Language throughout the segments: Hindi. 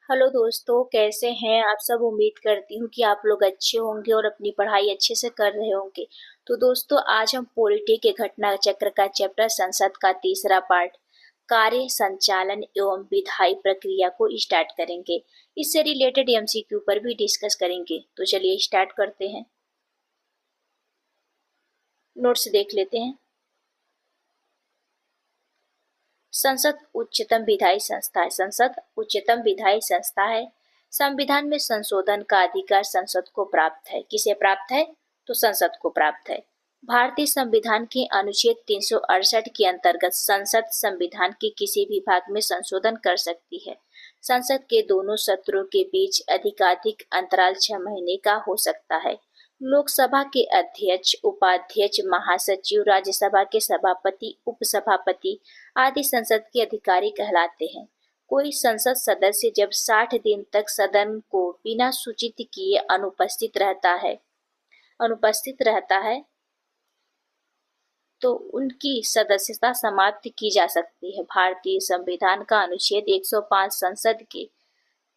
हेलो दोस्तों, कैसे हैं आप सब। उम्मीद करती हूँ कि आप लोग अच्छे होंगे और अपनी पढ़ाई अच्छे से कर रहे होंगे। तो दोस्तों, आज हम पॉलिटी के घटना चक्र का चैप्टर संसद का तीसरा पार्ट कार्य संचालन एवं विधायी प्रक्रिया को स्टार्ट करेंगे। इससे रिलेटेड एमसीक्यू पर भी डिस्कस करेंगे। तो चलिए स्टार्ट करते हैं। नोट्स देख लेते हैं। संसद उच्चतम विधायी संस्था है। संसद उच्चतम विधायी संस्था है। संविधान में संशोधन का अधिकार संसद को प्राप्त है। किसे प्राप्त है? तो संसद को प्राप्त है। भारतीय संविधान के अनुच्छेद 368 के अंतर्गत संसद संविधान के किसी भी भाग में संशोधन कर सकती है। संसद के दोनों सत्रों के बीच अधिकाधिक अंतराल 6 महीने का हो सकता है। लोकसभा के अध्यक्ष, उपाध्यक्ष, महासचिव, राज्यसभा के सभापति, उपसभापति आदि संसद के अधिकारी कहलाते हैं। कोई संसद सदस्य जब 60 दिन तक सदन को बिना सूचित किए अनुपस्थित रहता है तो उनकी सदस्यता समाप्त की जा सकती है। भारतीय संविधान का अनुच्छेद 105 संसद के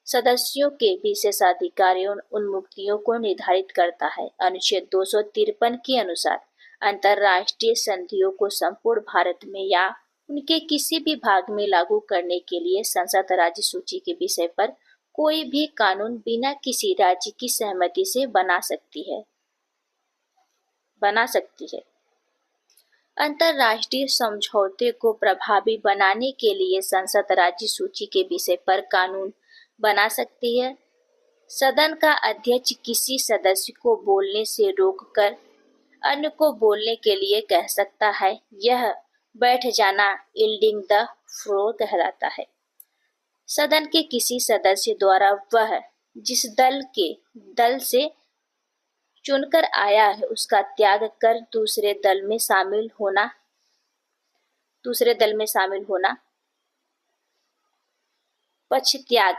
सदस्यों के विशेषाधिकारों उन्मुक्तियों को निर्धारित करता है। अनुच्छेद 253 के अनुसार अंतर्राष्ट्रीय संधियों को संपूर्ण भारत में या उनके किसी भी भाग में लागू करने के लिए संसद राज्य सूची के विषय पर कोई भी कानून बिना किसी राज्य की सहमति से बना सकती है। अंतर्राष्ट्रीय समझौते को प्रभावी बनाने के लिए संसद राज्य सूची के विषय पर कानून बना सकती है। सदन का अध्यक्ष किसी सदस्य को बोलने से रोककर अन्य को बोलने के लिए कह सकता है। यह बैठ जाना यील्डिंग द फ्लोर कहलाता है। सदन के किसी सदस्य द्वारा वह जिस दल से चुनकर आया है उसका त्याग कर दूसरे दल में शामिल होना पक्ष त्याग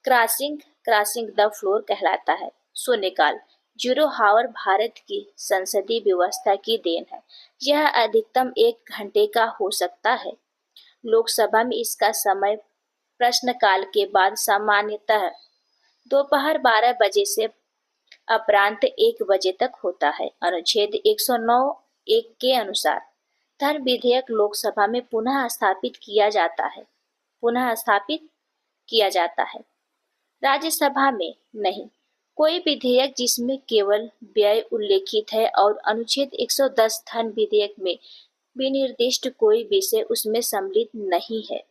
क्रॉसिंग द फ्लोर कहलाता है। शून्यकाल जीरो हावर भारत की संसदीय व्यवस्था की देन है। यह अधिकतम 1 घंटे का हो सकता है। लोकसभा में इसका समय प्रश्नकाल के बाद सामान्यतः दोपहर 12 बजे से अपरांत 1 बजे तक होता है। अनुच्छेद 109(1) के अनुसार धन विधेयक लोकसभा में पुनः स्थापित किया जाता है, राज्यसभा में नहीं। कोई विधेयक जिसमें केवल व्यय उल्लेखित है और अनुच्छेद 110 धन विधेयक में विनिर्दिष्ट कोई विषय उसमें सम्मिलित नहीं है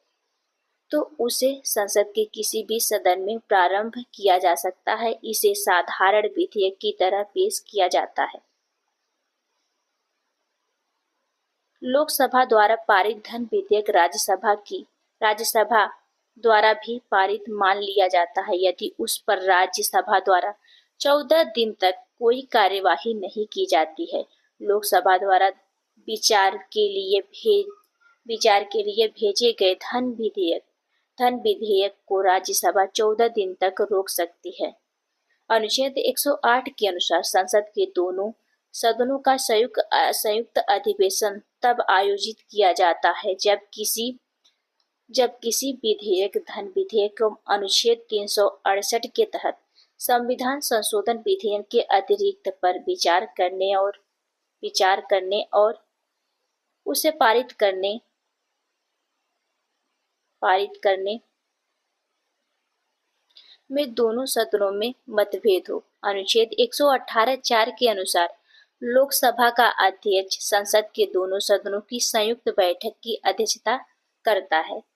तो उसे संसद के किसी भी सदन में प्रारंभ किया जा सकता है। इसे साधारण विधेयक की तरह पेश किया जाता है। लोकसभा द्वारा पारित धन विधेयक राज्यसभा द्वारा भी पारित मान लिया जाता है यदि उस पर राज्यसभा द्वारा 14 दिन तक कोई कार्यवाही नहीं की जाती है। लोकसभा द्वारा विचार के लिए भेजे गए धन विधेयक को राज्यसभा 14 दिन तक रोक सकती है। अनुच्छेद 108 के अनुसार संसद के दोनों सदनों का संयुक्त अधिवेशन तब आयोजित किया जाता है जब किसी धन विधेयक अनुच्छेद 368 के तहत संविधान संशोधन विधेयक के अतिरिक्त पर विचार करने और उसे पारित करने में दोनों सदनों में मतभेद हो। अनुच्छेद 118(4) के अनुसार लोकसभा का अध्यक्ष संसद के दोनों सदनों की संयुक्त बैठक की अध्यक्षता करता है।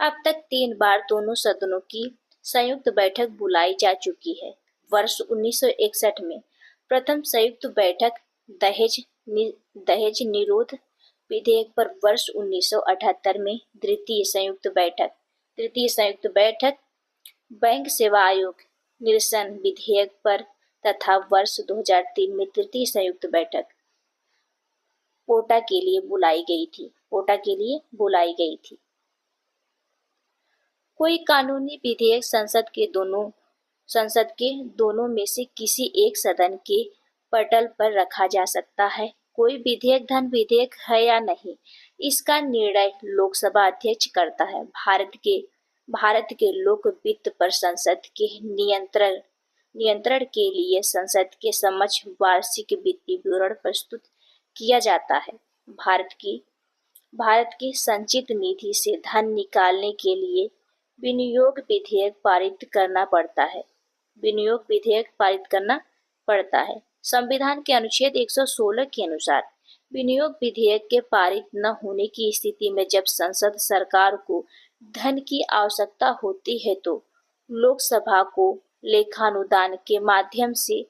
अब तक 3 बार दोनों सदनों की संयुक्त बैठक बुलाई जा चुकी है। वर्ष 1961 में प्रथम संयुक्त बैठक दहेज निरोध विधेयक पर, वर्ष 1978 में तृतीय संयुक्त बैठक बैंक सेवा आयोग निरसन विधेयक पर तथा वर्ष 2003 में तृतीय संयुक्त बैठक पोटा के लिए बुलाई गई थी। कोई कानूनी विधेयक संसद के दोनों में से किसी एक सदन के पटल पर रखा जा सकता है। कोई विधेयक धन विधेयक है या नहीं, इसका निर्णय लोकसभा अध्यक्ष करता है। भारत के लोक वित्त पर संसद के नियंत्रण के लिए संसद के समक्ष वार्षिक वित्तीय विवरण प्रस्तुत किया जाता है। भारत की संचित निधि से धन निकालने के लिए विनियोग विधेयक पारित करना पड़ता है। संविधान के अनुच्छेद 116 के अनुसार विनियोग विधेयक के पारित न होने की स्थिति में जब संसद सरकार को धन की आवश्यकता होती है तो लोकसभा को लेखानुदान के माध्यम से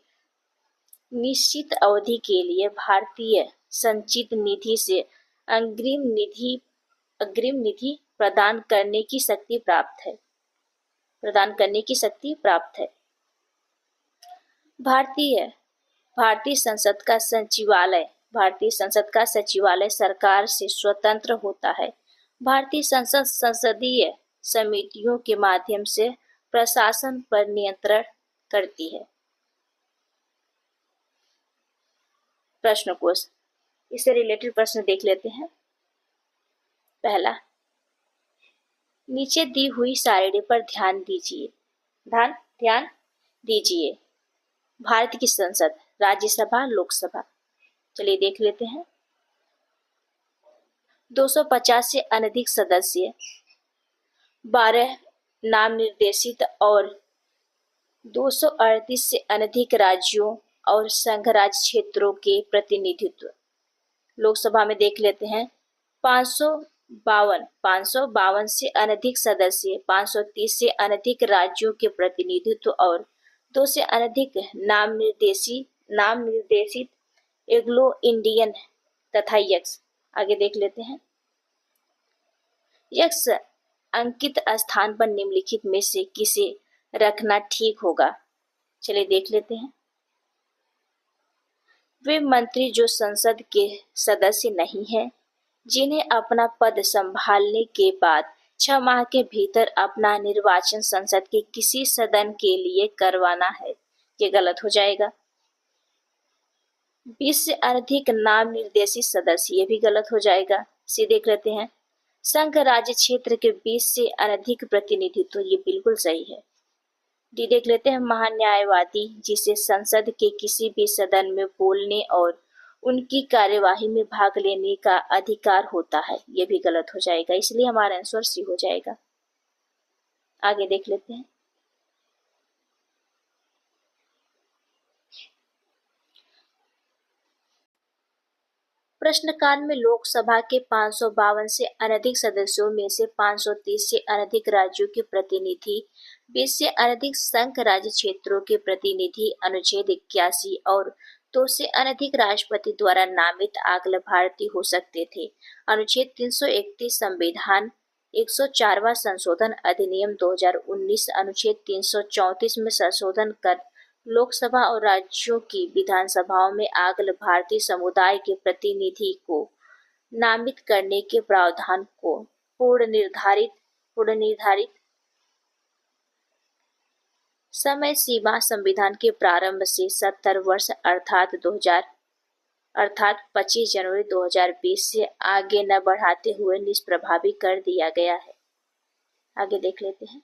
निश्चित अवधि के लिए भारतीय संचित निधि से अग्रिम निधि प्रदान करने की शक्ति प्राप्त है। भारतीय संसद का सचिवालय सरकार से स्वतंत्र होता है। भारतीय संसद संसदीय समितियों के माध्यम से प्रशासन पर नियंत्रण करती है। प्रश्न कोश, इससे रिलेटेड प्रश्न देख लेते हैं। पहला, नीचे दी हुई सारणी पर ध्यान दीजिए। भारत की संसद, राज्यसभा, लोकसभा। चलिए देख लेते हैं। 250 से अनधिक सदस्य, 12 नाम निर्देशित और 238 से अनधिक राज्यों और संघ राज्य क्षेत्रों के प्रतिनिधित्व। लोकसभा में देख लेते हैं। 552 से अनधिक सदस्य, 530 से अनधिक राज्यों के प्रतिनिधित्व और 2 से अनधिक नाम निर्देशित एंग्लो इंडियन तथा यक्स। आगे देख लेते हैं। यक्स अंकित स्थान पर निम्नलिखित में से किसे रखना ठीक होगा? चलिए देख लेते हैं। वे मंत्री जो संसद के सदस्य नहीं हैं, जिन्हें अपना पद संभालने के बाद 6 माह के भीतर अपना निर्वाचन संसद के किसी सदन के लिए करवाना है, ये गलत हो जाएगा। 20 से अधिक नाम निर्देशित सदस्य, ये भी गलत हो जाएगा। सी देख लेते हैं। संघ राज्य क्षेत्र के 20 से अधिक प्रतिनिधित्व, ये बिल्कुल सही है। डी देख लेते हैं। महान्यायवादी, जिसे संसद के किसी भी सदन में बोलने और उनकी कार्यवाही में भाग लेने का अधिकार होता है, ये भी गलत हो जाएगा। इसलिए हमारा आंसर सी हो जाएगा। आगे देख लेते हैं। प्रश्नकाल में लोकसभा के 552 से अनधिक सदस्यों में से 530 से अनधिक राज्यों के प्रतिनिधि, 20 से अनधिक संघ राज्य क्षेत्रों के प्रतिनिधि, अनुच्छेद 81 और 2 से अनधिक राष्ट्रपति द्वारा नामित अखिल भारतीय हो सकते थे। अनुच्छेद 331 संविधान 104वां संशोधन अधिनियम 2019 अनुच्छेद 334 में संशोधन कर लोकसभा और राज्यों की विधानसभाओं में अखिल भारतीय समुदाय के प्रतिनिधि को नामित करने के प्रावधान को पूर्व निर्धारित समय सीमा संविधान के प्रारंभ से 70 वर्ष अर्थात 25 जनवरी 2020 से आगे न बढ़ाते हुए निष्प्रभावी कर दिया गया है। आगे देख लेते हैं।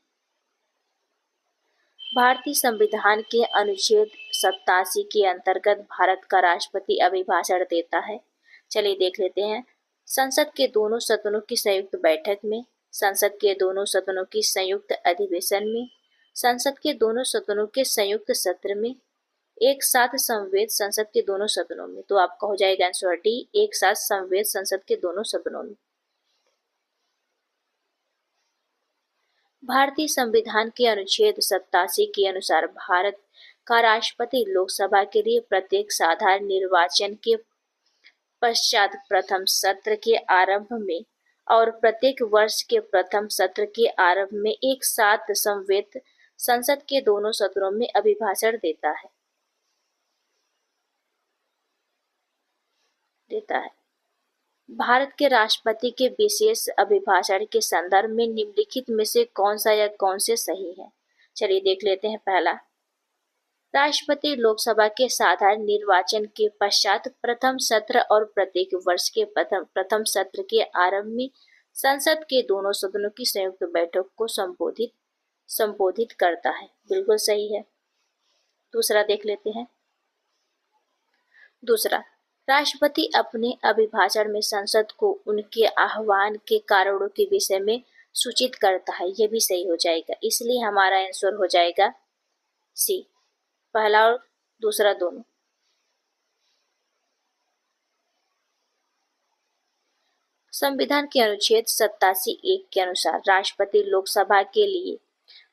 भारतीय संविधान के अनुच्छेद 87 के अंतर्गत भारत का राष्ट्रपति अभिभाषण देता है। चलिए देख लेते हैं। संसद के दोनों सदनों की संयुक्त बैठक में, संसद के दोनों सदनों की संयुक्त अधिवेशन में, संसद के दोनों सदनों के संयुक्त सत्र में, एक साथ संवेद संसद के दोनों सदनों में। तो आपका हो जाएगा आंसर डी, एक साथ संवेद संसद के दोनों सदनों में। भारतीय संविधान के अनुच्छेद 87 के अनुसार भारत का राष्ट्रपति लोकसभा के लिए प्रत्येक साधारण निर्वाचन के पश्चात प्रथम सत्र के आरंभ में और प्रत्येक वर्ष के प्रथम सत्र के आरंभ में एक साथ संवेद संसद के दोनों सदनों में अभिभाषण देता है। भारत के राष्ट्रपति के विशेष अभिभाषण के संदर्भ में निम्नलिखित में से कौन सा या कौन से सही है? चलिए देख लेते हैं। पहला, राष्ट्रपति लोकसभा के साधारण निर्वाचन के पश्चात प्रथम सत्र और प्रत्येक वर्ष के प्रथम सत्र के आरंभ में संसद के दोनों सदनों की संयुक्त बैठक को संबोधित करता है। बिल्कुल सही है। दूसरा देख लेते हैं। दूसरा, राष्ट्रपति अपने अभिभाषण में संसद को उनके आह्वान के कारणों के विषय में सूचित करता है। यह भी सही हो जाएगा, इसलिए हमारा आंसर हो जाएगा सी, पहला और दूसरा दोनों। संविधान के अनुच्छेद 87(1) के अनुसार राष्ट्रपति लोकसभा के लिए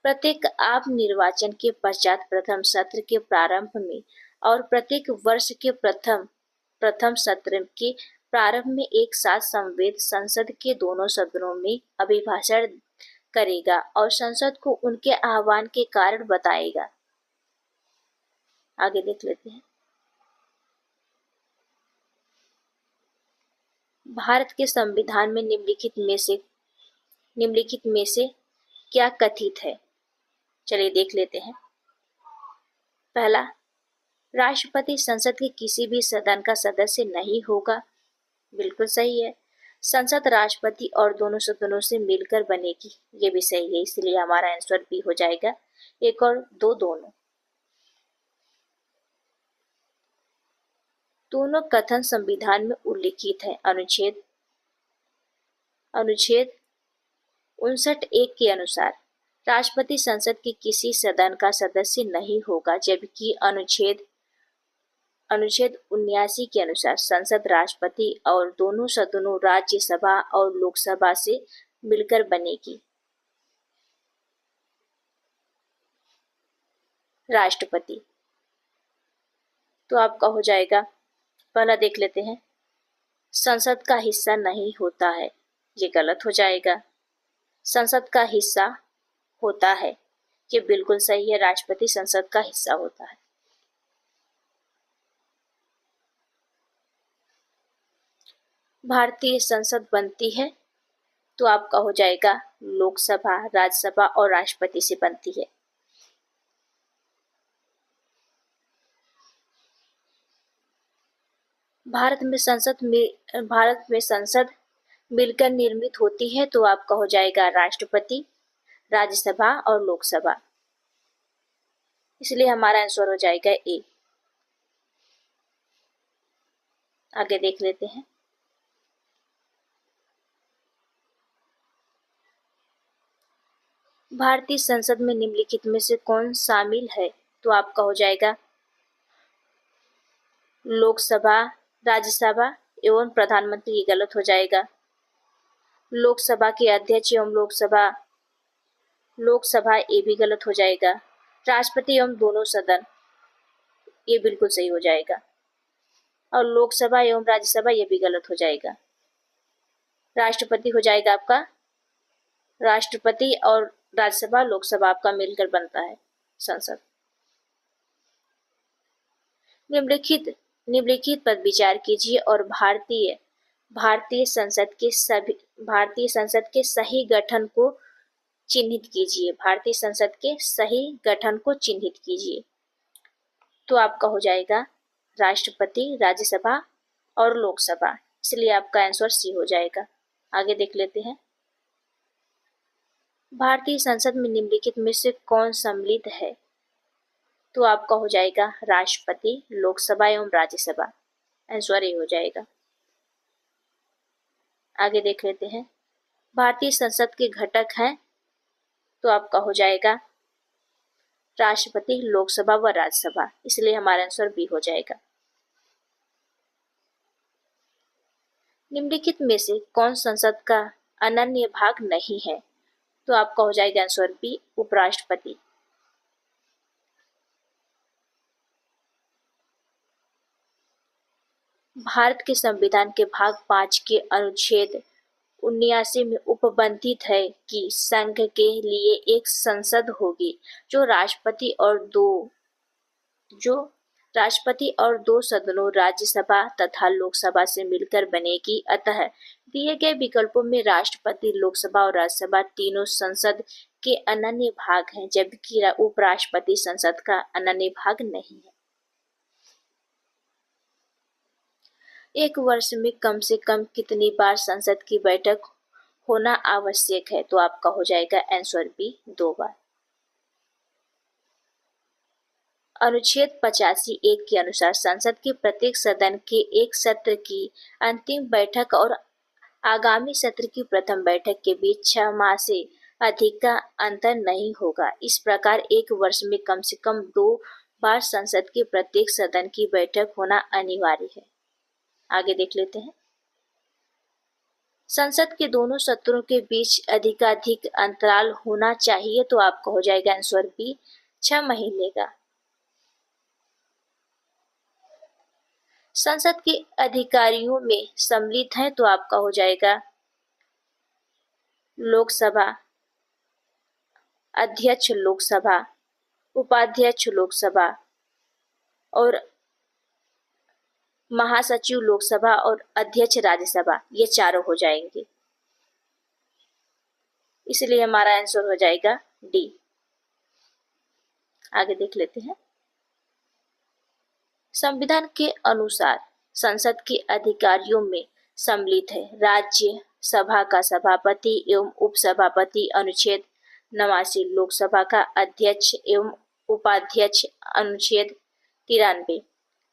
प्रत्येक आप निर्वाचन के पश्चात प्रथम सत्र के प्रारंभ में और प्रत्येक वर्ष के प्रथम सत्र के प्रारंभ में एक साथ संवेद संसद के दोनों सदनों में अभिभाषण करेगा और संसद को उनके आह्वान के कारण बताएगा। आगे देख लेते हैं। भारत के संविधान में निम्नलिखित में से क्या कथित है? चलिए देख लेते हैं। पहला, राष्ट्रपति संसद के किसी भी सदन का सदस्य नहीं होगा। बिल्कुल सही है। संसद राष्ट्रपति और दोनों सदनों से मिलकर बनेगी। ये भी सही है, इसलिए हमारा आंसर बी हो जाएगा। एक और दो दोनों। दोनों कथन संविधान में उल्लिखित है। अनुच्छेद 59(1) के अनुसार राष्ट्रपति संसद के किसी सदन का सदस्य नहीं होगा, जबकि अनुच्छेद 79 के अनुसार संसद राष्ट्रपति और दोनों सदनों राज्यसभा और लोकसभा से मिलकर बनेगी। राष्ट्रपति तो आपका हो जाएगा, पहला देख लेते हैं, संसद का हिस्सा नहीं होता है। ये गलत हो जाएगा। संसद का हिस्सा होता है, ये बिल्कुल सही है। राष्ट्रपति संसद का हिस्सा होता है। भारतीय संसद बनती है तो आपका हो जाएगा लोकसभा, राज्यसभा और राष्ट्रपति से बनती है। भारत में संसद मिलकर निर्मित होती है तो आपका हो जाएगा राष्ट्रपति, राज्यसभा और लोकसभा। इसलिए हमारा आंसर हो जाएगा ए। आगे देख लेते हैं। भारतीय संसद में निम्नलिखित में से कौन शामिल है? तो आपका हो जाएगा लोकसभा, राज्यसभा एवं प्रधानमंत्री। ये गलत हो जाएगा। लोकसभा के अध्यक्ष एवं लोकसभा ये भी गलत हो जाएगा। राष्ट्रपति एवं दोनों सदन, ये बिल्कुल सही हो जाएगा। और लोकसभा एवं राज्यसभा ये भी गलत हो जाएगा। राष्ट्रपति हो जाएगा आपका, राष्ट्रपति और राज्यसभा लोकसभा आपका मिलकर बनता है संसद। निम्नलिखित पर विचार कीजिए और भारतीय संसद के सही गठन को चिन्हित कीजिए। भारतीय संसद के सही गठन को चिन्हित कीजिए। तो आपका हो जाएगा राष्ट्रपति, राज्यसभा और लोकसभा। इसलिए आपका आंसर सी हो जाएगा। आगे देख लेते हैं। भारतीय संसद में निम्नलिखित में से कौन सम्मिलित है? तो आपका हो जाएगा राष्ट्रपति, लोकसभा एवं राज्यसभा। आंसर ये हो जाएगा। आगे देख लेते हैं। भारतीय संसद के घटक हैं तो आपका हो जाएगा राष्ट्रपति, लोकसभा व राज्यसभा। इसलिए हमारा आंसर बी हो जाएगा। निम्नलिखित में से कौन संसद का अनन्य भाग नहीं है? तो आपका हो जाएगा आंसर बी, उपराष्ट्रपति। भारत के संविधान के भाग 5 के अनुच्छेद 79 में उपबंधित है कि संघ के लिए एक संसद होगी जो राष्ट्रपति और दो सदनों राज्यसभा तथा लोकसभा से मिलकर बनेगी। अतः दिए गए विकल्पों में राष्ट्रपति, लोकसभा और राज्यसभा तीनों संसद के अनन्य भाग हैं, जबकि उपराष्ट्रपति संसद का अनन्य भाग नहीं है। एक वर्ष में कम से कम कितनी बार संसद की बैठक होना आवश्यक है, तो आपका हो जाएगा आंसर बी 2 बार। अनुच्छेद 85(1) के अनुसार संसद के प्रत्येक सदन के एक सत्र की अंतिम बैठक और आगामी सत्र की प्रथम बैठक के बीच 6 माह से अधिक का अंतर नहीं होगा। इस प्रकार एक वर्ष में कम से कम 2 बार संसद के प्रत्येक सदन की बैठक होना अनिवार्य है। आगे देख लेते हैं। संसद के दोनों सत्रों के बीच अधिकाधिक अंतराल होना चाहिए, तो आपका हो जाएगा आंसर बी 6 महीने का। संसद के अधिकारियों में सम्मिलित हैं, तो आपका हो जाएगा लोकसभा अध्यक्ष, लोकसभा उपाध्यक्ष, लोकसभा और महासचिव लोकसभा और अध्यक्ष राज्यसभा, ये चारों हो जाएंगे। इसलिए हमारा आंसर हो जाएगा डी। आगे देख लेते हैं। संविधान के अनुसार संसद के अधिकारियों में सम्मिलित है राज्य सभा का सभापति एवं उपसभापति, अनुच्छेद 89, लोकसभा का अध्यक्ष एवं उपाध्यक्ष, अनुच्छेद 93,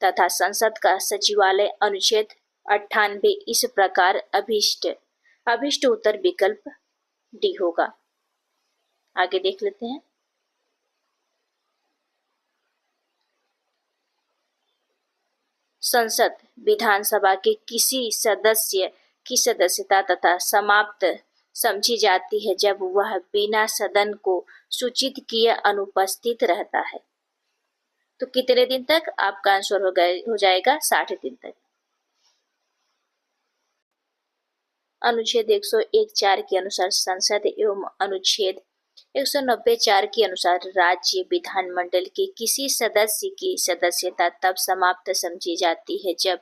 तथा संसद का सचिवालय, अनुच्छेद 98। इस प्रकार अभिष्ट उत्तर विकल्प डी होगा। आगे देख लेते हैं। संसद विधानसभा के किसी सदस्य की सदस्यता तथा समाप्त समझी जाती है जब वह बिना सदन को सूचित किए अनुपस्थित रहता है। तो कितने दिन तक? आपका आंसर हो जाएगा 60 दिन तक। अनुच्छेद 101(4) के अनुसार संसद एवं अनुच्छेद 190(4) के अनुसार राज्य विधानमंडल के किसी सदस्य की सदस्यता तब समाप्त समझी जाती है जब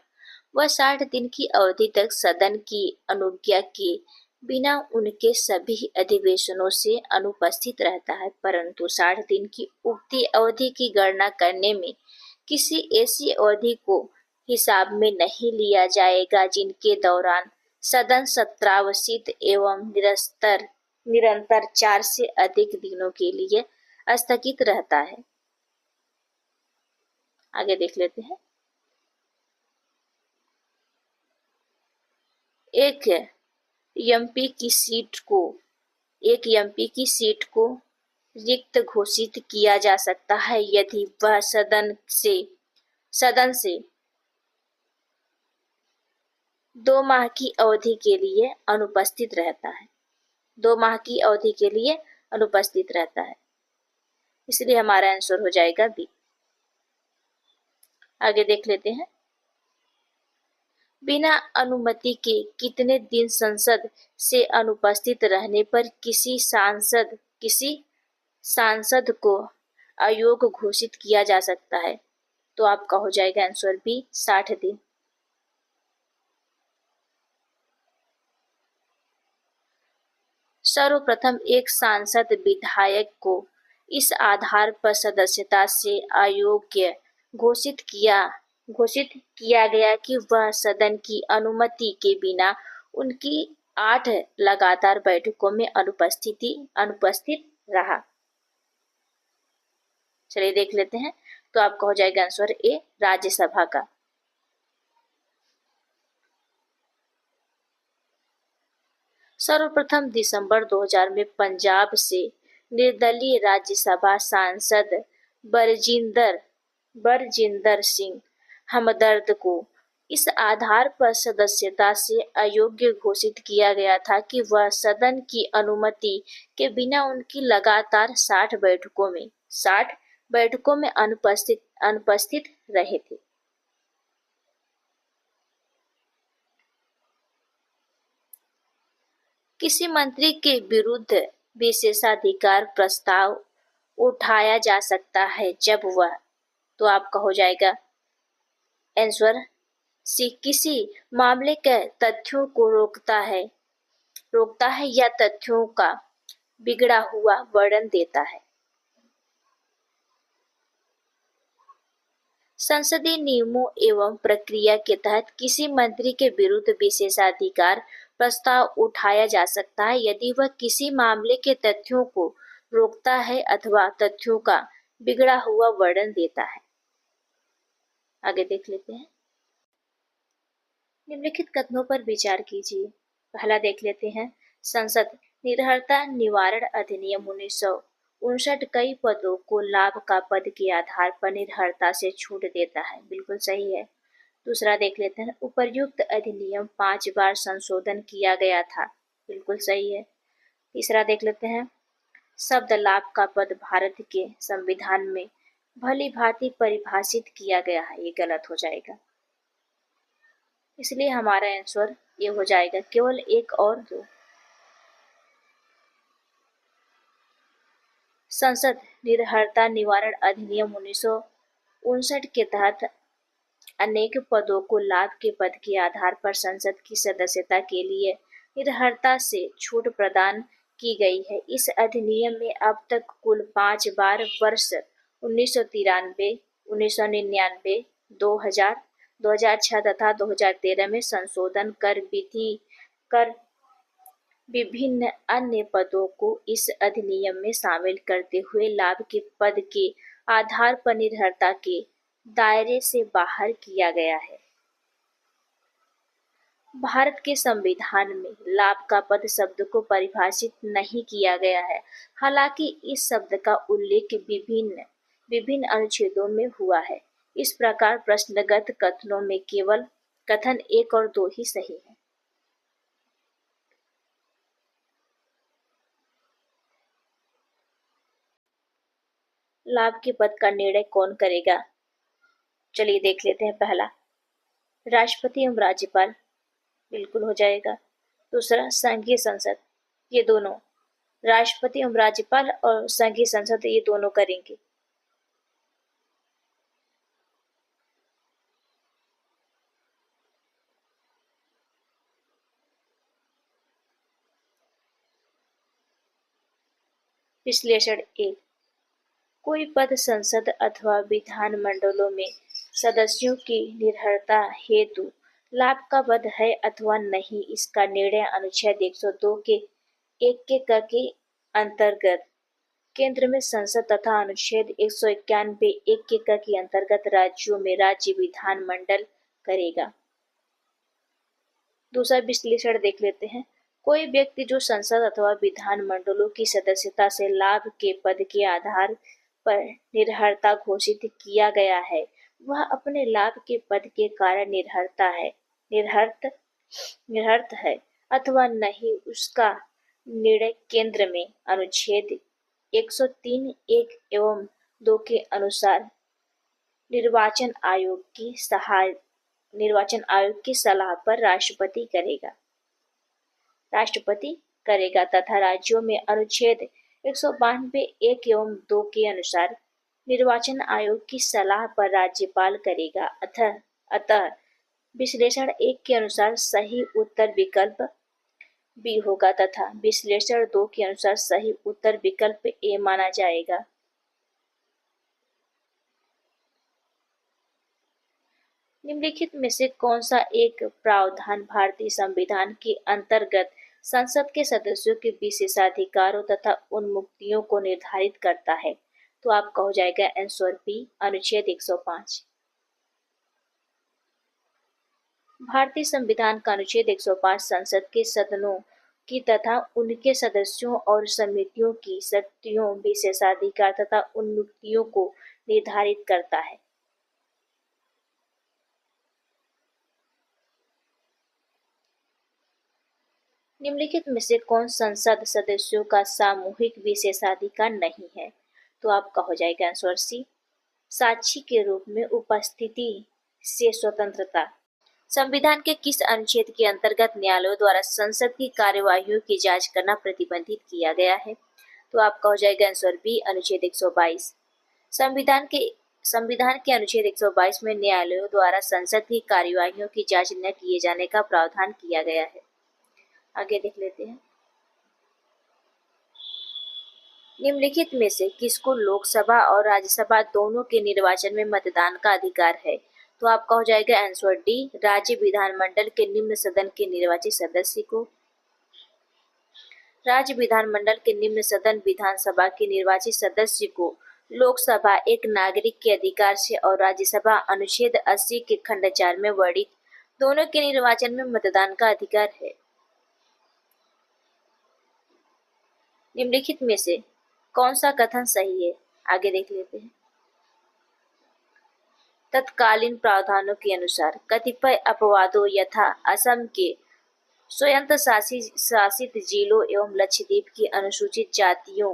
वह 60 दिन की अवधि तक सदन की अनुज्ञा के बिना उनके सभी अधिवेशनों से अनुपस्थित रहता है, परंतु 60 दिन की उक्त अवधि की गणना करने में किसी ऐसी अवधि को हिसाब में नहीं लिया जाएगा जिनके दौरान सदन सत्रावसित एवं निरंतर 4 से अधिक दिनों के लिए स्थगित रहता है। आगे देख लेते हैं। एक एमपी की सीट को रिक्त घोषित किया जा सकता है यदि वह सदन से 2 माह की अवधि के लिए अनुपस्थित रहता है। 2 माह की अवधि के लिए अनुपस्थित रहता है, इसलिए हमारा आंसर हो जाएगा बी। आगे देख लेते हैं। बिना अनुमति के कितने दिन संसद से अनुपस्थित रहने पर किसी सांसद को अयोग्य घोषित किया जा सकता है? तो आपका हो जाएगा आंसर बी 60 दिन। सर्वप्रथम एक सांसद विधायक को इस आधार पर सदस्यता से अयोग्य घोषित किया गया कि वह सदन की अनुमति के बिना उनकी 8 लगातार बैठकों में अनुपस्थित रहा। चलिए देख लेते हैं। तो आपका हो जाएगा आंसर ए, राज्यसभा का। सर्वप्रथम दिसंबर 2000 में पंजाब से निर्दलीय राज्यसभा सांसद बरजिंदर सिंह हमदर्द को इस आधार पर सदस्यता से अयोग्य घोषित किया गया था कि वह सदन की अनुमति के बिना उनकी लगातार 60 बैठकों में अनुपस्थित रहे थे। किसी मंत्री के विरुद्ध विशेषाधिकार प्रस्ताव उठाया जा सकता है जब वह, तो आपका हो जाएगा आंसर सी, किसी मामले के तथ्यों को रोकता है या तथ्यों का बिगड़ा हुआ वर्णन देता है। संसदीय नियमों एवं प्रक्रिया के तहत किसी मंत्री के विरुद्ध विशेषाधिकार प्रस्ताव उठाया जा सकता है यदि वह किसी मामले के तथ्यों को रोकता है अथवा तथ्यों का बिगड़ा हुआ वर्णन देता है। आगे देख लेते हैं। निम्नलिखित कथनों पर विचार कीजिए। पहला देख लेते हैं। संसद निर्भरता निवारण अधिनियम 1959 कई पदों को लाभ का पद के आधार पर निर्भरता से छूट देता है। बिल्कुल सही है। दूसरा देख लेते हैं। उपर्युक्त अधिनियम 5 बार संशोधन किया गया था। बिल्कुल सही है। तीसरा देख लेते हैं। शब्द लाभ का पद भारत के संविधान में भली भांति परिभाषित किया गया है। ये गलत हो जाएगा, इसलिए हमारा आंसर ये हो जाएगा केवल 1 और 2। संसद निर्भरता निवारण अधिनियम 1959 के तहत अनेक पदों को लाभ के पद के आधार पर संसद की सदस्यता के लिए निर्भरता से छूट प्रदान की गई है। इस अधिनियम में अब तक कुल 5 बार वर्ष 1993, 1999, 2000, 2006 तथा 2013 में संशोधन कर विभिन्न अन्य पदों को इस अधिनियम में शामिल करते हुए लाभ के पद के आधार पर निर्भरता के दायरे से बाहर किया गया है। भारत के संविधान में लाभ का पद शब्द को परिभाषित नहीं किया गया है। हालांकि इस शब्द का उल्लेख विभिन्न अनुच्छेदों में हुआ है। इस प्रकार प्रश्नगत कथनों में केवल कथन 1 और 2 ही सही है। लाभ के पद का निर्णय कौन करेगा? चलिए देख लेते हैं। पहला, राष्ट्रपति एवं राज्यपाल। बिल्कुल हो जाएगा। दूसरा, संघीय संसद। ये दोनों, राष्ट्रपति एवं राज्यपाल और संघीय संसद, ये दोनों करेंगे। विश्लेषण 1। कोई पद संसद अथवा विधान मंडलों में सदस्यों की निर्भरता हेतु लाभ का पद है अथवा नहीं, इसका निर्णय अनुच्छेद 102 के 1 के क के अंतर्गत केंद्र में संसद तथा अनुच्छेद 191 1 के क के अंतर्गत राज्यों में राज्य विधान मंडल करेगा। दूसरा विश्लेषण देख लेते हैं। कोई व्यक्ति जो संसद अथवा विधान मंडलों की सदस्यता से लाभ के पद के आधार पर निर्भरता घोषित किया गया है, वह अपने लाभ के पद के कारण निर्हर्त है अथवा नहीं, उसका निर्णय केंद्र में अनुच्छेद 103 1 एवं 2 के अनुसार निर्वाचन आयोग की सलाह पर राष्ट्रपति करेगा तथा राज्यों में अनुच्छेद 192 1 एवं 2 के अनुसार निर्वाचन आयोग की सलाह पर राज्यपाल करेगा। अतः विश्लेषण 1 के अनुसार सही उत्तर विकल्प बी होगा तथा विश्लेषण 2 के अनुसार सही उत्तर विकल्प ए माना जाएगा। निम्नलिखित में से कौन सा एक प्रावधान भारतीय संविधान के अंतर्गत संसद के सदस्यों के विशेषाधिकारों तथा उन्मुक्तियों को निर्धारित करता है? तो आपका हो जाएगा आंसर बी, अनुच्छेद 105। भारतीय संविधान का अनुच्छेद 105 संसद के सदनों की तथा उनके सदस्यों और समितियों की शक्तियों, विशेषाधिकार तथा उन्मुक्तियों को निर्धारित करता है। निम्नलिखित में से कौन संसद सदस्यों का सामूहिक विशेषाधिकार नहीं है? तो आपका हो जाएगा आंसर सी, साक्षी के रूप में उपस्थिति से स्वतंत्रता। संविधान के किस अनुच्छेद के अंतर्गत न्यायालयों द्वारा संसद की कार्यवाहियों की जांच करना प्रतिबंधित किया गया है? तो आपका हो जाएगा आंसर बी, अनुच्छेद 122। संविधान के अनुच्छेद 122 में न्यायालयों द्वारा संसद की कार्यवाहियों की जांच न किए जाने का प्रावधान किया गया है। आगे देख लेते हैं। निम्नलिखित में से किसको लोकसभा और राज्यसभा दोनों के निर्वाचन में मतदान का अधिकार है? तो आपका हो जाएगा आंसर डी, राज्य विधानमंडल के निम्न सदन के निर्वाचित सदस्य को। राज्य विधानमंडल के निम्न सदन विधानसभा के निर्वाचित सदस्य को लोकसभा एक नागरिक के अधिकार से और राज्यसभा अनुच्छेद 80 के खंड 4 में वर्णित दोनों के निर्वाचन में मतदान का अधिकार है। निम्नलिखित में से कौन सा कथन सही है, आगे देख लेते हैं। तत्कालीन प्रावधानों के अनुसार कतिपय अपवादों यथा असम के स्वयं शासित जिलों एवं लक्षद्वीप की अनुसूचित जातियों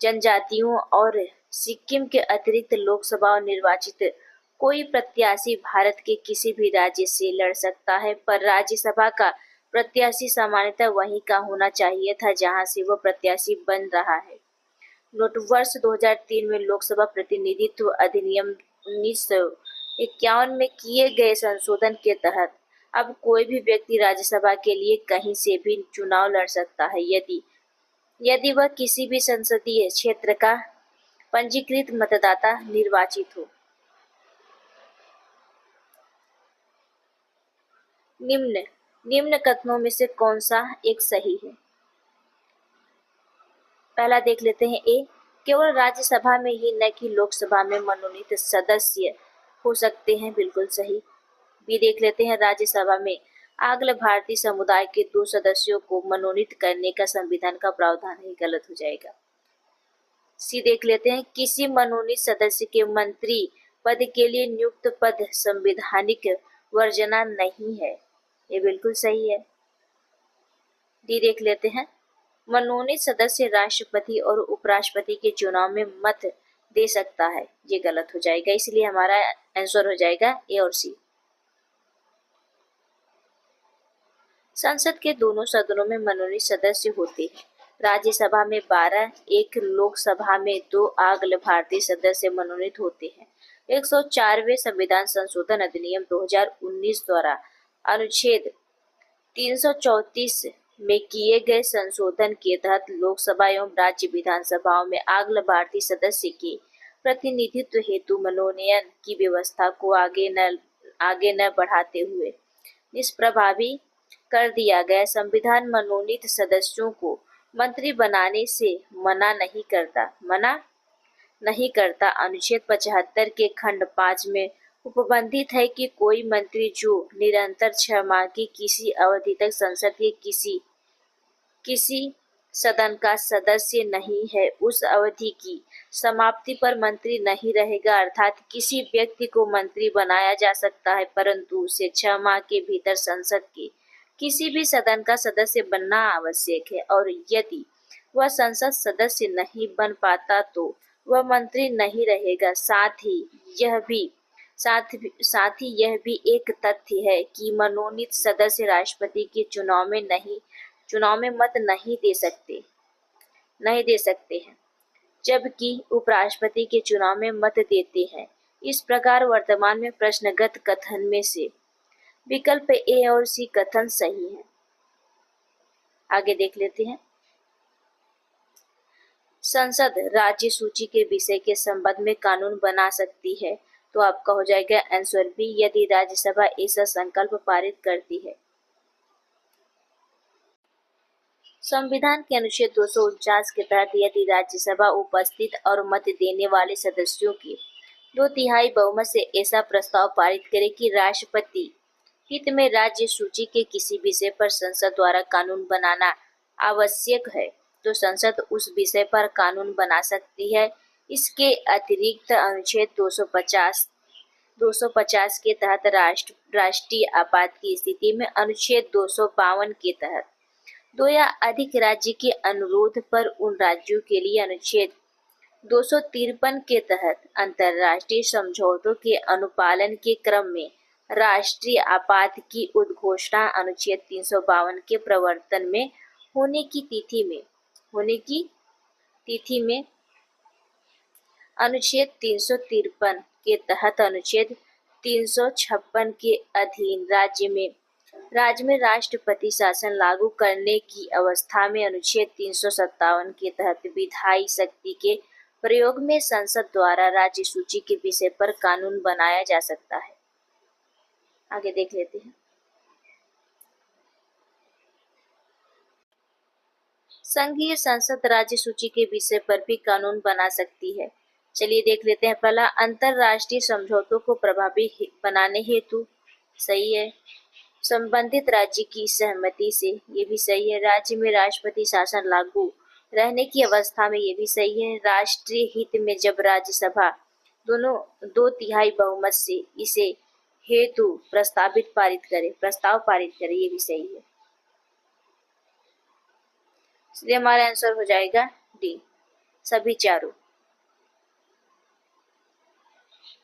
जनजातियों और सिक्किम के अतिरिक्त लोकसभा निर्वाचित कोई प्रत्याशी भारत के किसी भी राज्य से लड़ सकता है, पर राज्यसभा का प्रत्याशी सामान्यतः वहीं का होना चाहिए था जहां से वह प्रत्याशी बन रहा है। नोट वर्ष 2003 में लोकसभा प्रतिनिधित्व अधिनियम 1951 में किए गए संशोधन के तहत अब कोई भी व्यक्ति राज्यसभा के लिए कहीं से भी चुनाव लड़ सकता है यदि वह किसी भी संसदीय क्षेत्र का पंजीकृत मतदाता निर्वाचित हो। निम्न कथनों में से कौन सा एक सही है? पहला देख लेते हैं ए, केवल राज्यसभा में ही न कि लोकसभा में मनोनीत सदस्य हो सकते हैं, बिल्कुल सही। बी देख लेते हैं, राज्यसभा में आंग्ल भारतीय समुदाय के 2 सदस्यों को मनोनीत करने का संविधान का प्रावधान ही, गलत हो जाएगा। सी देख लेते हैं, किसी मनोनीत सदस्य के मंत्री पद के लिए नियुक्त पद संवैधानिक वर्जना नहीं है, ये बिल्कुल सही है। डी देख लेते हैं, मनोनीत सदस्य राष्ट्रपति और उपराष्ट्रपति के चुनाव में मत दे सकता है, ये गलत हो जाएगा, इसलिए हमारा आंसर हो जाएगा ए और सी। संसद के दोनों सदनों में मनोनीत सदस्य होते हैं। राज्यसभा में 12, एक लोकसभा में 2 आंग्ल भारतीय सदस्य मनोनीत होते हैं। 104वें संविधान संशोधन अधिनियम 2019 द्वारा अनुच्छेद 334 में किए गए संशोधन के तहत लोकसभा एवं राज्य विधानसभाओं में आंग्ल भारतीय सदस्य के प्रतिनिधित्व हेतु मनोनयन की व्यवस्था को आगे न बढ़ाते हुए निष्प्रभावी कर दिया गया। संविधान मनोनीत सदस्यों को मंत्री बनाने से मना नहीं करता। अनुच्छेद 75 के खंड 5 में उपबंधित है कि कोई मंत्री जो निरंतर 6 माह की किसी अवधि तक संसद के किसी सदन का सदस्य नहीं है, उस अवधि की समाप्ति पर मंत्री नहीं रहेगा। अर्थात किसी व्यक्ति को मंत्री बनाया जा सकता है, परंतु उसे 6 माह के भीतर संसद के किसी भी सदन का सदस्य बनना आवश्यक है, और यदि वह संसद सदस्य नहीं बन पाता तो वह मंत्री नहीं रहेगा। साथ ही यह भी एक तथ्य है कि मनोनीत सदस्य राष्ट्रपति के चुनाव में मत नहीं दे सकते हैं, जबकि उपराष्ट्रपति के चुनाव में मत देते हैं। इस प्रकार वर्तमान में प्रश्नगत कथन में से विकल्प ए और सी कथन सही है। आगे देख लेते हैं, संसद राज्य सूची के विषय के संबंध में कानून बना सकती है, तो आपका हो जाएगा आंसर बी, यदि राज्यसभा ऐसा संकल्प पारित करती है। संविधान के अनुच्छेद 249 के तहत यदि राज्यसभा उपस्थित और मत देने वाले सदस्यों के 2/3 बहुमत से ऐसा प्रस्ताव पारित करे कि राष्ट्रपति हित में राज्य सूची के किसी विषय पर संसद द्वारा कानून बनाना आवश्यक है, तो संसद उस विषय पर कानून बना सकती है। इसके अतिरिक्त अनुच्छेद 250 के तहत राष्ट्रीय आपात की स्थिति में अनुच्छेद 252 के तहत 2 या अधिक राज्य के अनुरोध पर उन राज्यों के लिए अनुच्छेद 253 के तहत अंतर्राष्ट्रीय समझौतों के अनुपालन के क्रम में राष्ट्रीय आपात की उद्घोषणा अनुच्छेद 352 के प्रवर्तन में होने की तिथि में अनुच्छेद 353 के तहत अनुच्छेद 356 के अधीन राज्य में राष्ट्रपति शासन लागू करने की अवस्था में अनुच्छेद 357 के तहत विधायी शक्ति के प्रयोग में संसद द्वारा राज्य सूची के विषय पर कानून बनाया जा सकता है। आगे देख लेते हैं। संघीय संसद राज्य सूची के विषय पर भी कानून बना सकती है। चलिए देख लेते हैं। पहला, अंतरराष्ट्रीय समझौतों को प्रभावी बनाने हेतु, सही है। संबंधित राज्य की सहमति से, ये भी सही है। राज्य में राष्ट्रपति शासन लागू रहने की अवस्था में, ये भी सही है। राष्ट्रीय हित में जब राज्यसभा दोनों 2/3 बहुमत से इसे हेतु प्रस्ताव पारित करे, ये भी सही है। इसलिए हमारा आंसर हो जाएगा डी, सभी चारों।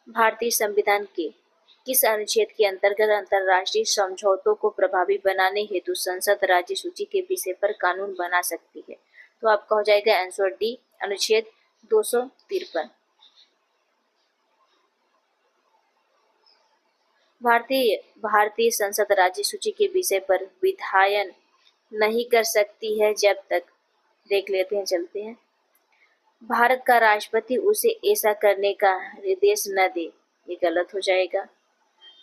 भारतीय संविधान के किस अनुच्छेद के अंतर्गत अंतरराष्ट्रीय समझौतों को प्रभावी बनाने हेतु संसद राज्य सूची के विषय पर कानून बना सकती है? तो आपका हो जाएगा आंसर डी, अनुच्छेद 253। भारतीय संसद राज्य सूची के विषय पर विधायन नहीं कर सकती है जब तक, देख लेते हैं, चलते हैं। भारत का राष्ट्रपति उसे ऐसा करने का निर्देश न दे, ये गलत हो जाएगा।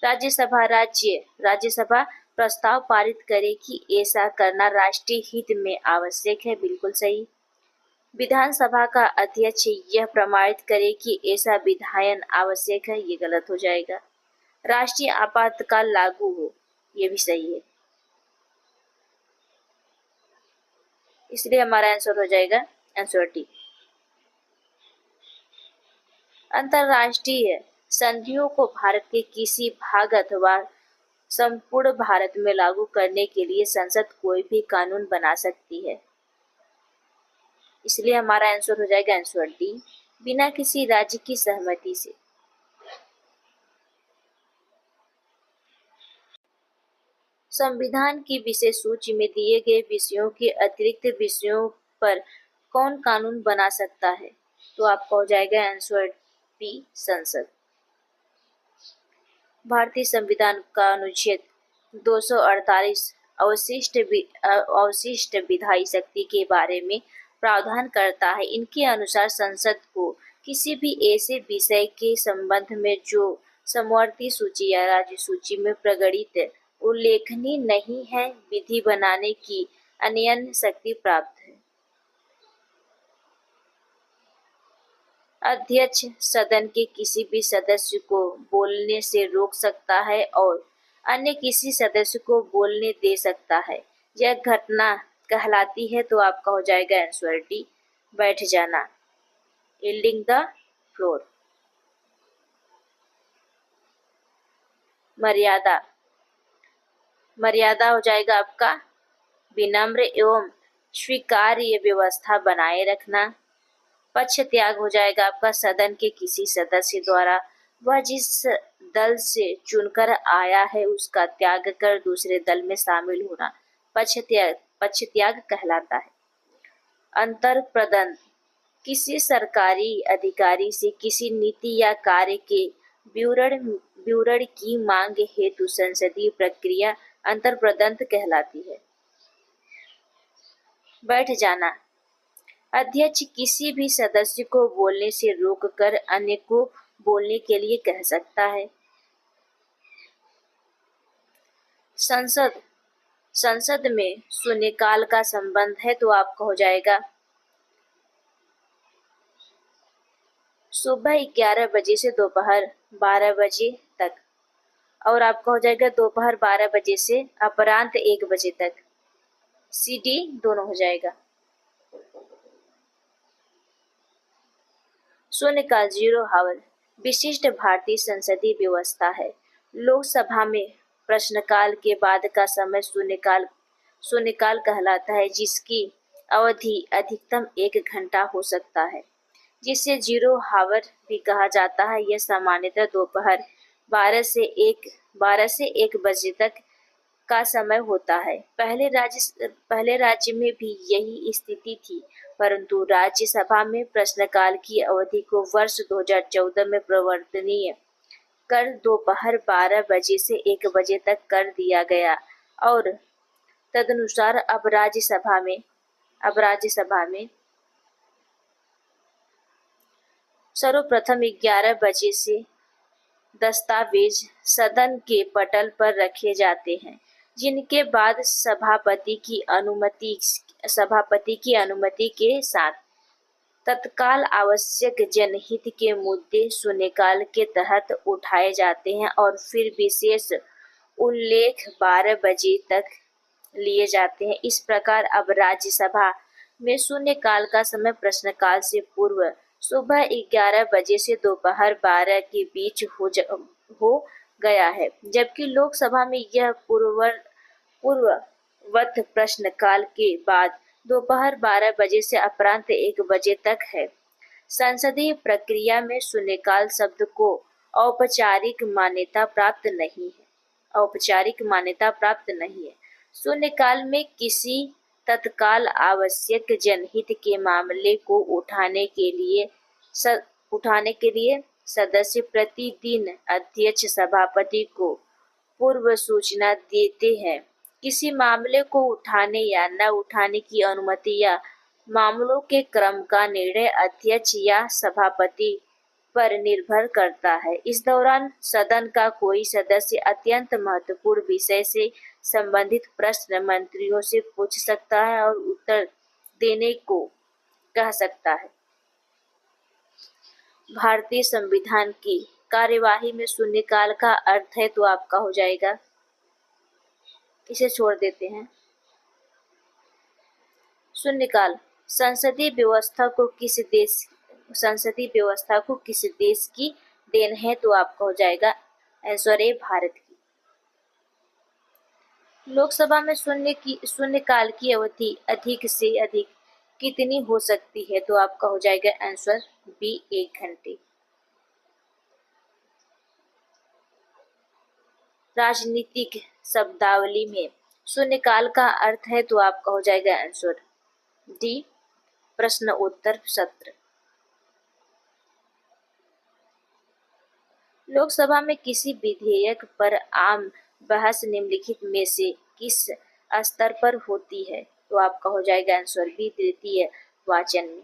राज्यसभा प्रस्ताव पारित करे कि ऐसा करना राष्ट्रीय हित में आवश्यक है, बिल्कुल सही। विधानसभा का अध्यक्ष यह प्रमाणित करे कि ऐसा विधायन आवश्यक है, ये गलत हो जाएगा। राष्ट्रीय आपातकाल लागू हो, ये भी सही है। इसलिए हमारा आंसर हो जाएगा आंसर डी। अंतरराष्ट्रीय संधियों को भारत के किसी भाग अथवा संपूर्ण भारत में लागू करने के लिए संसद कोई भी कानून बना सकती है। इसलिए हमारा आंसर हो जाएगा आंसर डी, बिना किसी राज्य की सहमति से। संविधान की विषय सूची में दिए गए विषयों के अतिरिक्त विषयों पर कौन कानून बना सकता है? तो आपका हो जाएगा आंसर बी, संसद। भारतीय संविधान का अनुच्छेद 248 अवशिष्ट विधायी शक्ति के बारे में प्रावधान करता है। इनके अनुसार संसद को किसी भी ऐसे विषय के संबंध में जो समवर्ती सूची या राज्य सूची में प्रगणित उल्लेखनीय नहीं है, विधि बनाने की अन्य शक्ति प्राप्त है। अध्यक्ष सदन के किसी भी सदस्य को बोलने से रोक सकता है और अन्य किसी सदस्य को बोलने दे सकता है। यह घटना कहलाती है, तो आपका हो जाएगा आंसर डी, बैठ जाना, यील्डिंग द फ्लोर। मर्यादा हो जाएगा आपका विनम्र एवं स्वीकार्य व्यवस्था बनाए रखना। पक्ष त्याग हो जाएगा आपका सदन के किसी सदस्य द्वारा वह जिस दल से चुनकर आया है उसका त्याग कर दूसरे दल में शामिल होना पक्ष त्याग कहलाता है। अंतर्प्रदन, किसी सरकारी अधिकारी से किसी नीति या कार्य के विवरण की मांग हेतु संसदीय प्रक्रिया अंतर्प्रदन कहलाती है। बैठ जाना, अध्यक्ष किसी भी सदस्य को बोलने से रोककर अन्य को बोलने के लिए कह सकता है। संसद में शून्यकाल का संबंध है, तो आपका हो जाएगा सुबह 11 बजे से दोपहर 12 बजे तक, और आपका हो जाएगा दोपहर 12 बजे से अपरांत 1 बजे तक। सी डी दोनों हो जाएगा। शून्यकाल, जीरो हावर, विशिष्ट भारतीय संसदीय व्यवस्था है। लोकसभा में प्रश्नकाल के बाद का समय शून्यकाल कहलाता है, जिसकी अवधि अधिकतम 1 घंटा हो सकता है, जिसे जीरो हावर भी कहा जाता है। यह सामान्यतः दोपहर 12 से 1 बजे तक का समय होता है। पहले राज्य में भी यही स्थिति थी, परंतु राज्यसभा में प्रश्नकाल की अवधि को वर्ष 2014 में परिवर्तनीय कर दोपहर 12 बजे से 1 बजे तक कर दिया गया और तदनुसार अब राज्यसभा में सर्वप्रथम 11 बजे से दस्तावेज सदन के पटल पर रखे जाते हैं, जिनके बाद सभापति की अनुमति के साथ तत्काल आवश्यक जनहित के मुद्दे शून्यकाल के तहत उठाए जाते हैं और फिर विशेष उल्लेख 12 बजे तक लिए जाते हैं। इस प्रकार अब राज्यसभा में शून्यकाल का समय प्रश्नकाल से पूर्व सुबह 11 बजे से दोपहर 12 के बीच हो गया है, जबकि लोकसभा में यह पूर्ववत प्रश्नकाल के बाद दोपहर 12 बजे से अपराह्न 1 बजे तक है। संसदीय प्रक्रिया में शून्यकाल शब्द को औपचारिक मान्यता प्राप्त नहीं है। शून्यकाल में किसी तत्काल आवश्यक जनहित के मामले को उठाने के लिए सदस्य प्रतिदिन अध्यक्ष सभापति को पूर्व सूचना देते हैं। किसी मामले को उठाने या न उठाने की अनुमति या मामलों के क्रम का निर्णय अध्यक्ष या सभापति पर निर्भर करता है। इस दौरान सदन का कोई सदस्य अत्यंत महत्वपूर्ण विषय से संबंधित प्रश्न मंत्रियों से पूछ सकता है और उत्तर देने को कह सकता है। भारतीय संविधान की कार्यवाही में शून्यकाल का अर्थ है तो आपका हो जाएगा, इसे छोड़ देते हैं। शून्यकाल संसदीय व्यवस्था को किस देश की देन है तो आपका हो जाएगा आंसर ए भारत की। लोकसभा में शून्यकाल की अवधि अधिक से अधिक कितनी हो सकती है तो आपका हो जाएगा आंसर बी 1 घंटे। राजनीतिक शब्दावली में शून्यकाल का अर्थ है तो आपका हो जाएगा आंसर डी प्रश्न उत्तर सत्र। लोकसभा में किसी विधेयक पर आम बहस निम्नलिखित में से किस स्तर पर होती है तो आपका हो जाएगा आंसर बी तृतीय वाचन में।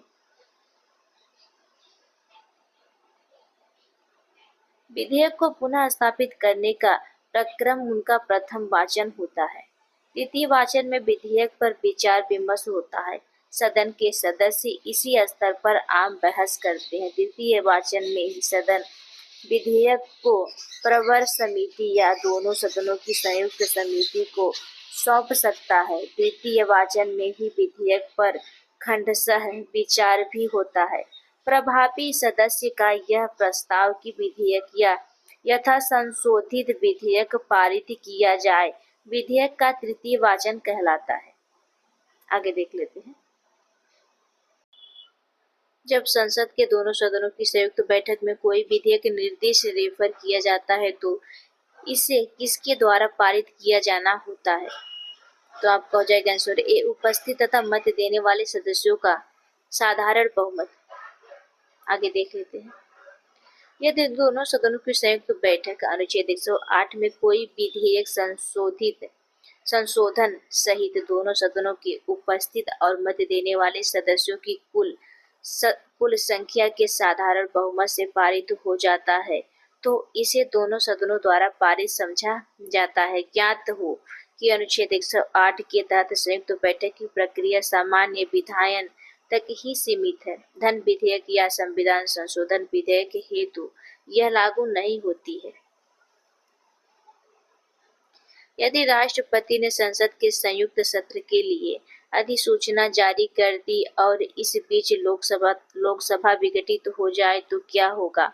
विधेयक को पुनः स्थापित करने का प्रक्रम उनका प्रथम वाचन होता है। द्वितीय वाचन में विधेयक पर विचार विमर्श होता है। सदन के सदस्य इसी स्तर पर आम बहस करते हैं। द्वितीय वाचन में ही सदन विधेयक को प्रवर समिति या दोनों सदनों की संयुक्त समिति को सौंप सकता है। द्वितीय वाचन में ही विधेयक पर खंडशः विचार भी होता है। प्रभावी सदस्य का यह प्रस्ताव कि विधेयक या यथा संशोधित विधेयक पारित किया जाए विधेयक का तृतीय वाचन कहलाता है। आगे देख लेते हैं। जब संसद के दोनों सदनों की संयुक्त बैठक में कोई विधेयक निर्देश रेफर किया जाता है तो इसे किसके द्वारा पारित किया जाना होता है तो आपका हो जाएगा आंसर ए उपस्थित तथा मत देने वाले सदस्यों का साधारण बहुमत। आगे देख लेते हैं। यदि दोनों सदनों की संयुक्त बैठक अनुच्छेद 108 में कोई विधेयक संशोधन सहित दोनों सदनों के उपस्थित और मत देने वाले सदस्यों की कुल संख्या के साधारण बहुमत से पारित हो जाता है तो इसे दोनों सदनों द्वारा पारित समझा जाता है। ज्ञात हो कि अनुच्छेद 108 के तहत संयुक्त बैठक की प्रक्रिया सामान्य विधायन तक ही सीमित है। धन विधेयक या संविधान संशोधन विधेयक हेतु यह लागू नहीं होती है। यदि राष्ट्रपति ने संसद के संयुक्त सत्र के लिए अधिसूचना जारी कर दी और इस बीच लोकसभा विघटित हो जाए तो क्या होगा?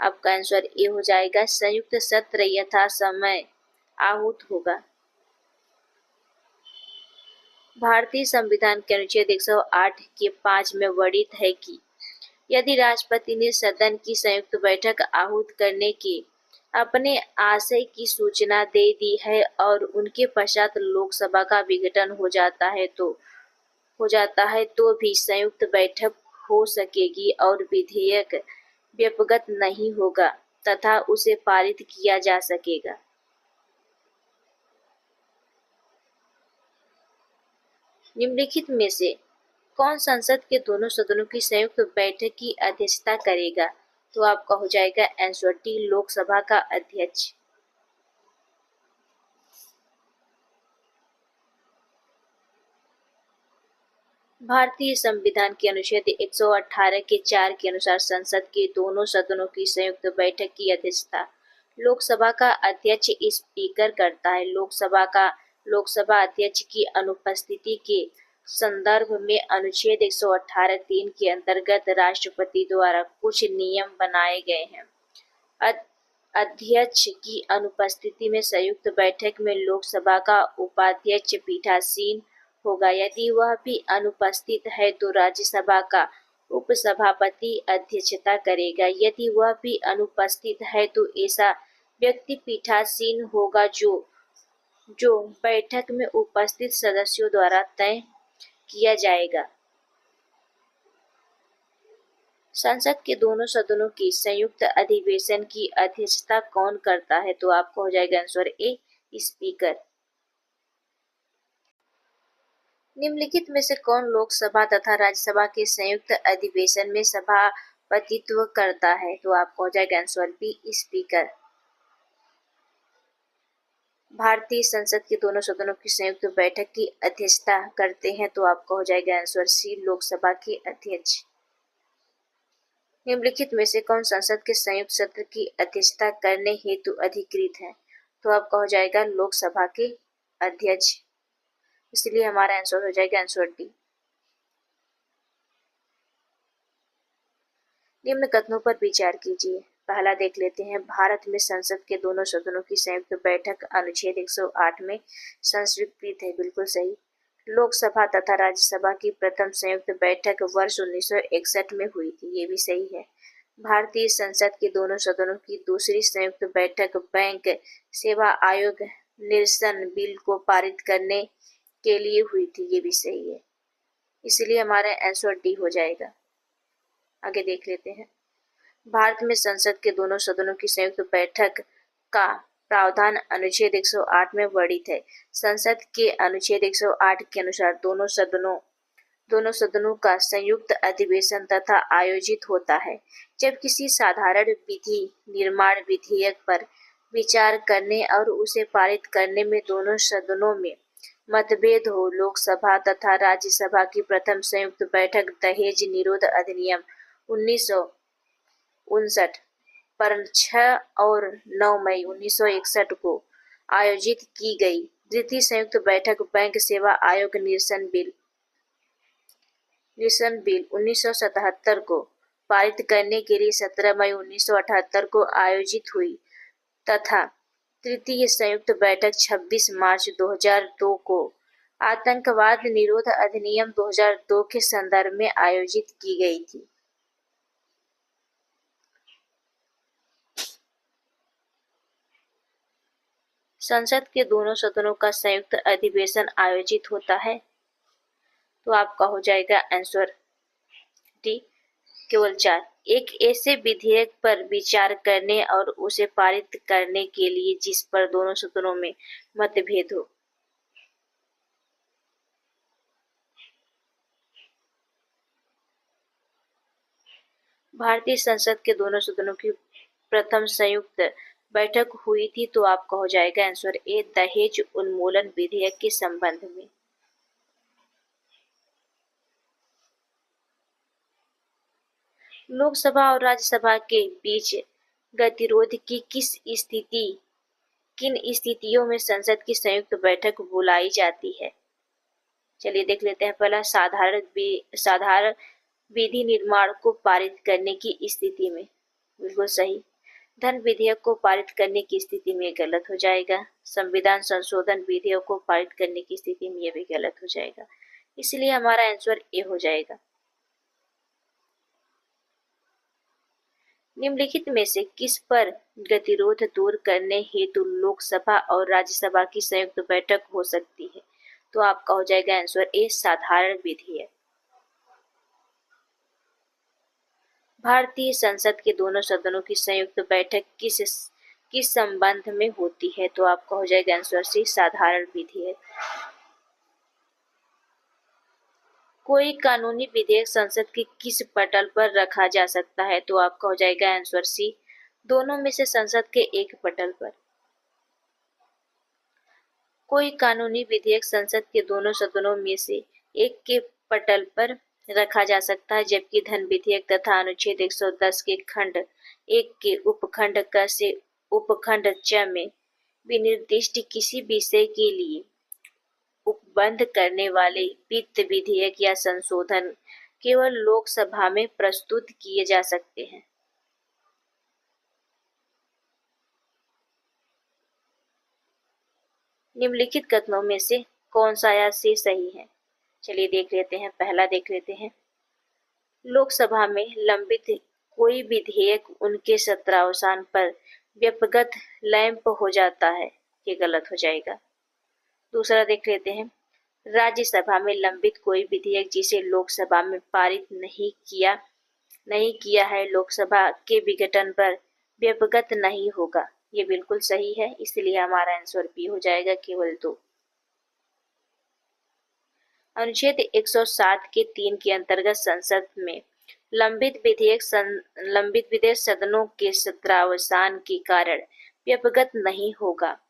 आपका आंसर ए हो जाएगा संयुक्त सत्र यथा समय आहूत होगा। भारतीय संविधान के अनुच्छेद 108 के 5 में वर्णित है कि यदि राष्ट्रपति ने सदन की संयुक्त बैठक आहूत करने के अपने आशय की सूचना दे दी है और उनके पश्चात लोकसभा का विघटन हो जाता है तो भी संयुक्त बैठक हो सकेगी और विधेयक व्यपगत नहीं होगा तथा उसे पारित किया जा सकेगा। निम्नलिखित में से कौन संसद के दोनों सदनों की संयुक्त बैठक की अध्यक्षता करेगा तो आपका हो जाएगा आंसर डी, लोकसभा का अध्यक्ष। भारतीय संविधान के अनुच्छेद 118 के 4 के अनुसार संसद के दोनों सदनों की संयुक्त बैठक की अध्यक्षता लोकसभा का अध्यक्ष स्पीकर करता है। लोकसभा अध्यक्ष की अनुपस्थिति के संदर्भ में अनुच्छेद 118 3 के अंतर्गत राष्ट्रपति द्वारा कुछ नियम बनाए गए हैं। अध्यक्ष की अनुपस्थिति में संयुक्त बैठक में लोकसभा का उपाध्यक्ष पीठासीन होगा। यदि वह भी अनुपस्थित है तो राज्यसभा का उपसभापति अध्यक्षता करेगा। यदि वह भी अनुपस्थित है तो ऐसा व्यक्ति पीठासीन होगा जो बैठक में उपस्थित सदस्यों द्वारा तय किया जाएगा। संसद के दोनों सदनों की संयुक्त अधिवेशन की अध्यक्षता कौन करता है? तो आपको हो जाएगा आंसर ए, स्पीकर। निम्नलिखित में से कौन लोकसभा तथा राज्यसभा के संयुक्त अधिवेशन में सभापतित्व करता है? तो आपको हो जाएगा आंसर बी, स्पीकर। भारतीय संसद के दोनों सदनों की संयुक्त बैठक की अध्यक्षता करते हैं। तो आपको हो जाएगा आंसर सी, लोकसभा के अध्यक्ष। निम्नलिखित में से कौन संसद के संयुक्त सत्र की अध्यक्षता करने हेतु अधिकृत है? तो आपका हो जाएगा लोकसभा के अध्यक्ष। इसलिए हमारा आंसर हो जाएगा आंसर डी। निम्न कथनों पर विचार कीजिए। पहला देख लेते हैं, भारत में संसद के दोनों सदनों की संयुक्त बैठक अनुच्छेद 108 में संस्वीकृत है। बिल्कुल सही। लोकसभा तथा राज्यसभा की प्रथम संयुक्त बैठक वर्ष 1961 में हुई थी। ये भी सही है। भारतीय संसद के दोनों सदनों की दूसरी संयुक्त बैठक बैंक सेवा आयोग निरसन बिल को पारित करने के लिए हुई थी। ये भी सही है। इसलिए हमारा आंसर डी हो जाएगा। आगे देख लेते हैं, भारत में संसद के दोनों सदनों की संयुक्त बैठक का प्रावधान अनुच्छेद 108 में वर्णित है। संसद के अनुच्छेद 108 के अनुसार दोनों सदनों का संयुक्त अधिवेशन तथा आयोजित होता है जब किसी साधारण विधि निर्माण विधेयक पर विचार करने और उसे पारित करने में दोनों सदनों में मतभेद हो। लोकसभा तथा राज्यसभा की प्रथम संयुक्त बैठक दहेज निरोध अधिनियम 1959 पर 6 और 9 मई 1961 को आयोजित की गई। द्वितीय संयुक्त बैठक बैंक सेवा आयोग निरसन बिल 1977 को पारित करने के लिए 17 मई 1978 को आयोजित हुई तथा तृतीय संयुक्त बैठक 26 मार्च 2002 को आतंकवाद निरोध अधिनियम 2002 के संदर्भ में आयोजित की गई थी। संसद के दोनों सदनों का संयुक्त अधिवेशन आयोजित होता है। तो आपका हो जाएगा आंसर डी, केवल 4। एक ऐसे विधेयक पर विचार करने और उसे पारित करने के लिए जिस पर दोनों सदनों में मतभेद हो। भारतीय संसद के दोनों सदनों की प्रथम संयुक्त बैठक हुई थी। तो आपका हो जाएगा आंसर ए, दहेज उन्मूलन विधेयक के संबंध में। लोकसभा और राज्यसभा के बीच गतिरोध की किन स्थितियों में संसद की संयुक्त बैठक बुलाई जाती है? चलिए देख लेते हैं। पहला, साधारण विधि निर्माण को पारित करने की स्थिति में। बिल्कुल सही। धन विधेयक को पारित करने की स्थिति में गलत हो जाएगा। संविधान संशोधन विधेयक को पारित करने की स्थिति में यह भी गलत हो जाएगा। इसलिए हमारा आंसर ए हो जाएगा। निम्नलिखित में से किस पर गतिरोध दूर करने हेतु लोकसभा और राज्यसभा की संयुक्त बैठक हो सकती है? तो आपका हो जाएगा आंसर ए, साधारण विधेयक। भारतीय संसद के दोनों सदनों की संयुक्त बैठक किस संबंध में होती है? तो आपका हो जाएगा आंसर सी, साधारण विधेयक। कोई कानूनी विधेयक संसद के किस पटल पर रखा जा सकता है? तो आपका हो जाएगा आंसर सी, दोनों में से संसद के एक पटल पर। कोई कानूनी विधेयक संसद के दोनों सदनों में से एक के पटल पर रखा जा सकता है, जबकि धन विधेयक तथा अनुच्छेद 110 के खंड 1 के उपखंड क से उपखंड च में विनिर्दिष्ट किसी विषय के लिए उपबंध करने वाले वित्त विधेयक या संशोधन केवल लोकसभा में प्रस्तुत किए जा सकते हैं। निम्नलिखित कथनों में से कौन सा या से सही है? चलिए देख लेते हैं। पहला देख लेते हैं, लोकसभा में लंबित कोई विधेयक उनके सत्रावसान पर व्यपगत लैंप हो जाता है, ये गलत हो जाएगा। दूसरा देख लेते हैं, राज्यसभा में लंबित कोई विधेयक जिसे लोकसभा में पारित नहीं किया है, लोकसभा के विघटन पर व्यपगत नहीं होगा, ये बिल्कुल सही है, इसलिए हमारा आंसर बी हो जाएगा, केवल 2। अनुच्छेद 107 के 3 के अंतर्गत संसद में लंबित विधेयक सदनों के सत्रावसान के कारण व्यपगत नहीं होगा,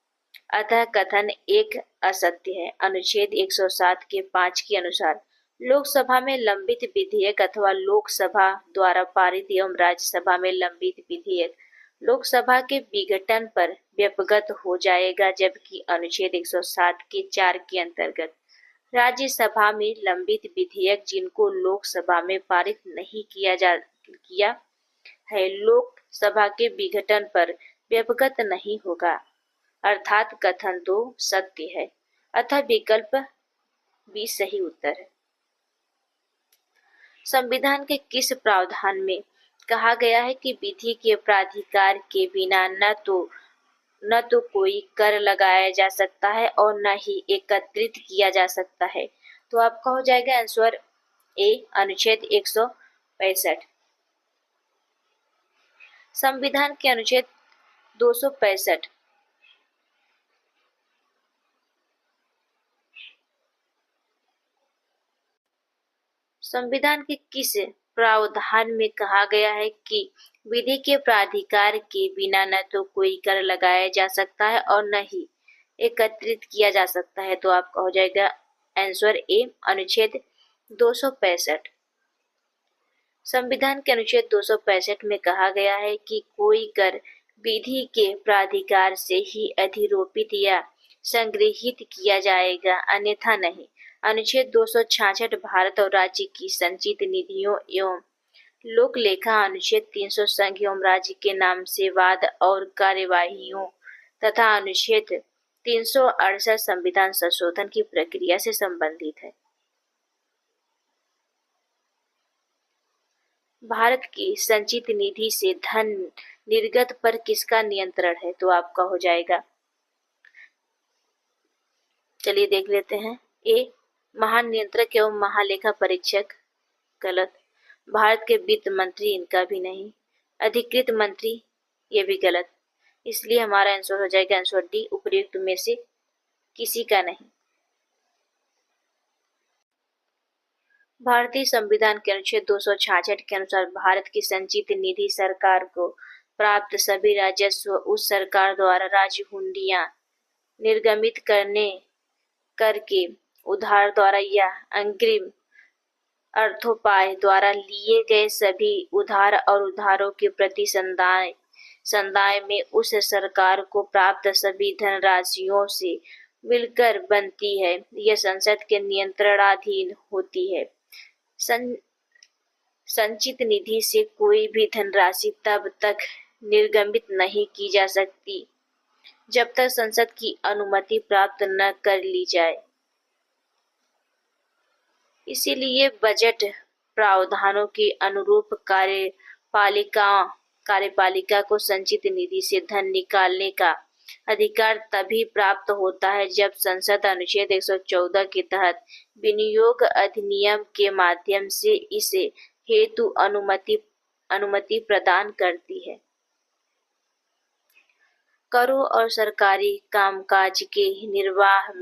अतः कथन एक असत्य है। अनुच्छेद 107 के 5 के अनुसार लोकसभा में लंबित विधेयक अथवा लोकसभा द्वारा पारित एवं राज्यसभा में लंबित विधेयक लोकसभा के विघटन पर व्यपगत हो जाएगा, जबकि अनुच्छेद 107 के 4 के अंतर्गत राज्यसभा में लंबित विधेयक जिनको लोकसभा में पारित नहीं किया है, लोकसभा के विघटन पर व्यपगत नहीं होगा, अर्थात कथन 2 सत्य है, अतः विकल्प बी सही उत्तर है। संविधान के किस प्रावधान में कहा गया है कि विधि के प्राधिकार के बिना न तो कोई कर लगाया जा सकता है और न ही एकत्रित किया जा सकता है? तो आपका हो जाएगा आंसर ए, अनुच्छेद 165। संविधान के अनुच्छेद 265 संविधान के किस प्रावधान में कहा गया है कि विधि के प्राधिकार के बिना न तो कोई कर लगाया जा सकता है और न ही एकत्रित किया जा सकता है? तो आपका हो जाएगा आंसर ए, अनुच्छेद 265। संविधान के अनुच्छेद 265 में कहा गया है कि कोई कर विधि के प्राधिकार से ही अधिरोपित या संग्रहित किया जाएगा, अन्यथा नहीं। अनुच्छेद 266 भारत और राज्य की संचित निधियों एवं लोक लेखा, अनुच्छेद 300 संघ एवं राज्य के नाम से वाद और कार्यवाहियों तथा अनुच्छेद 368 संविधान संशोधन की प्रक्रिया से संबंधित है। भारत की संचित निधि से धन निर्गत पर किसका नियंत्रण है? तो आपका हो जाएगा, चलिए देख लेते हैं, ए, महानियंत्रक एवं महालेखा परीक्षक, गलत। भारत के वित्त मंत्री, इनका भी नहीं। अधिकृत मंत्री, ये भी गलत, इसलिए हमारा आंसर हो जाएगा आंसर डी, उपयुक्त में से किसी का नहीं। भारतीय संविधान के अनुच्छेद 266 के अनुसार भारत की संचित निधि सरकार को प्राप्त सभी राजस्व उस सरकार द्वारा राज्य हुंडियां निर्गमित करके उधार द्वारा या अग्रिम अर्थोपाय द्वारा लिए गए सभी उधार और उधारों के प्रति संदाय में उस सरकार को प्राप्त सभी धनराशियों से मिलकर बनती है। यह संसद के नियंत्रणाधीन होती है। संचित निधि से कोई भी धनराशि तब तक निर्गमित नहीं की जा सकती जब तक संसद की अनुमति प्राप्त न कर ली जाए। इसीलिए बजट प्रावधानों के अनुरूप कार्यपालिका को संचित निधि से धन निकालने का अधिकार तभी प्राप्त होता है जब संसद अनुच्छेद 114 के तहत विनियोग अधिनियम के माध्यम से इसे हेतु अनुमति प्रदान करती है। करों और सरकारी कामकाज के निर्वाह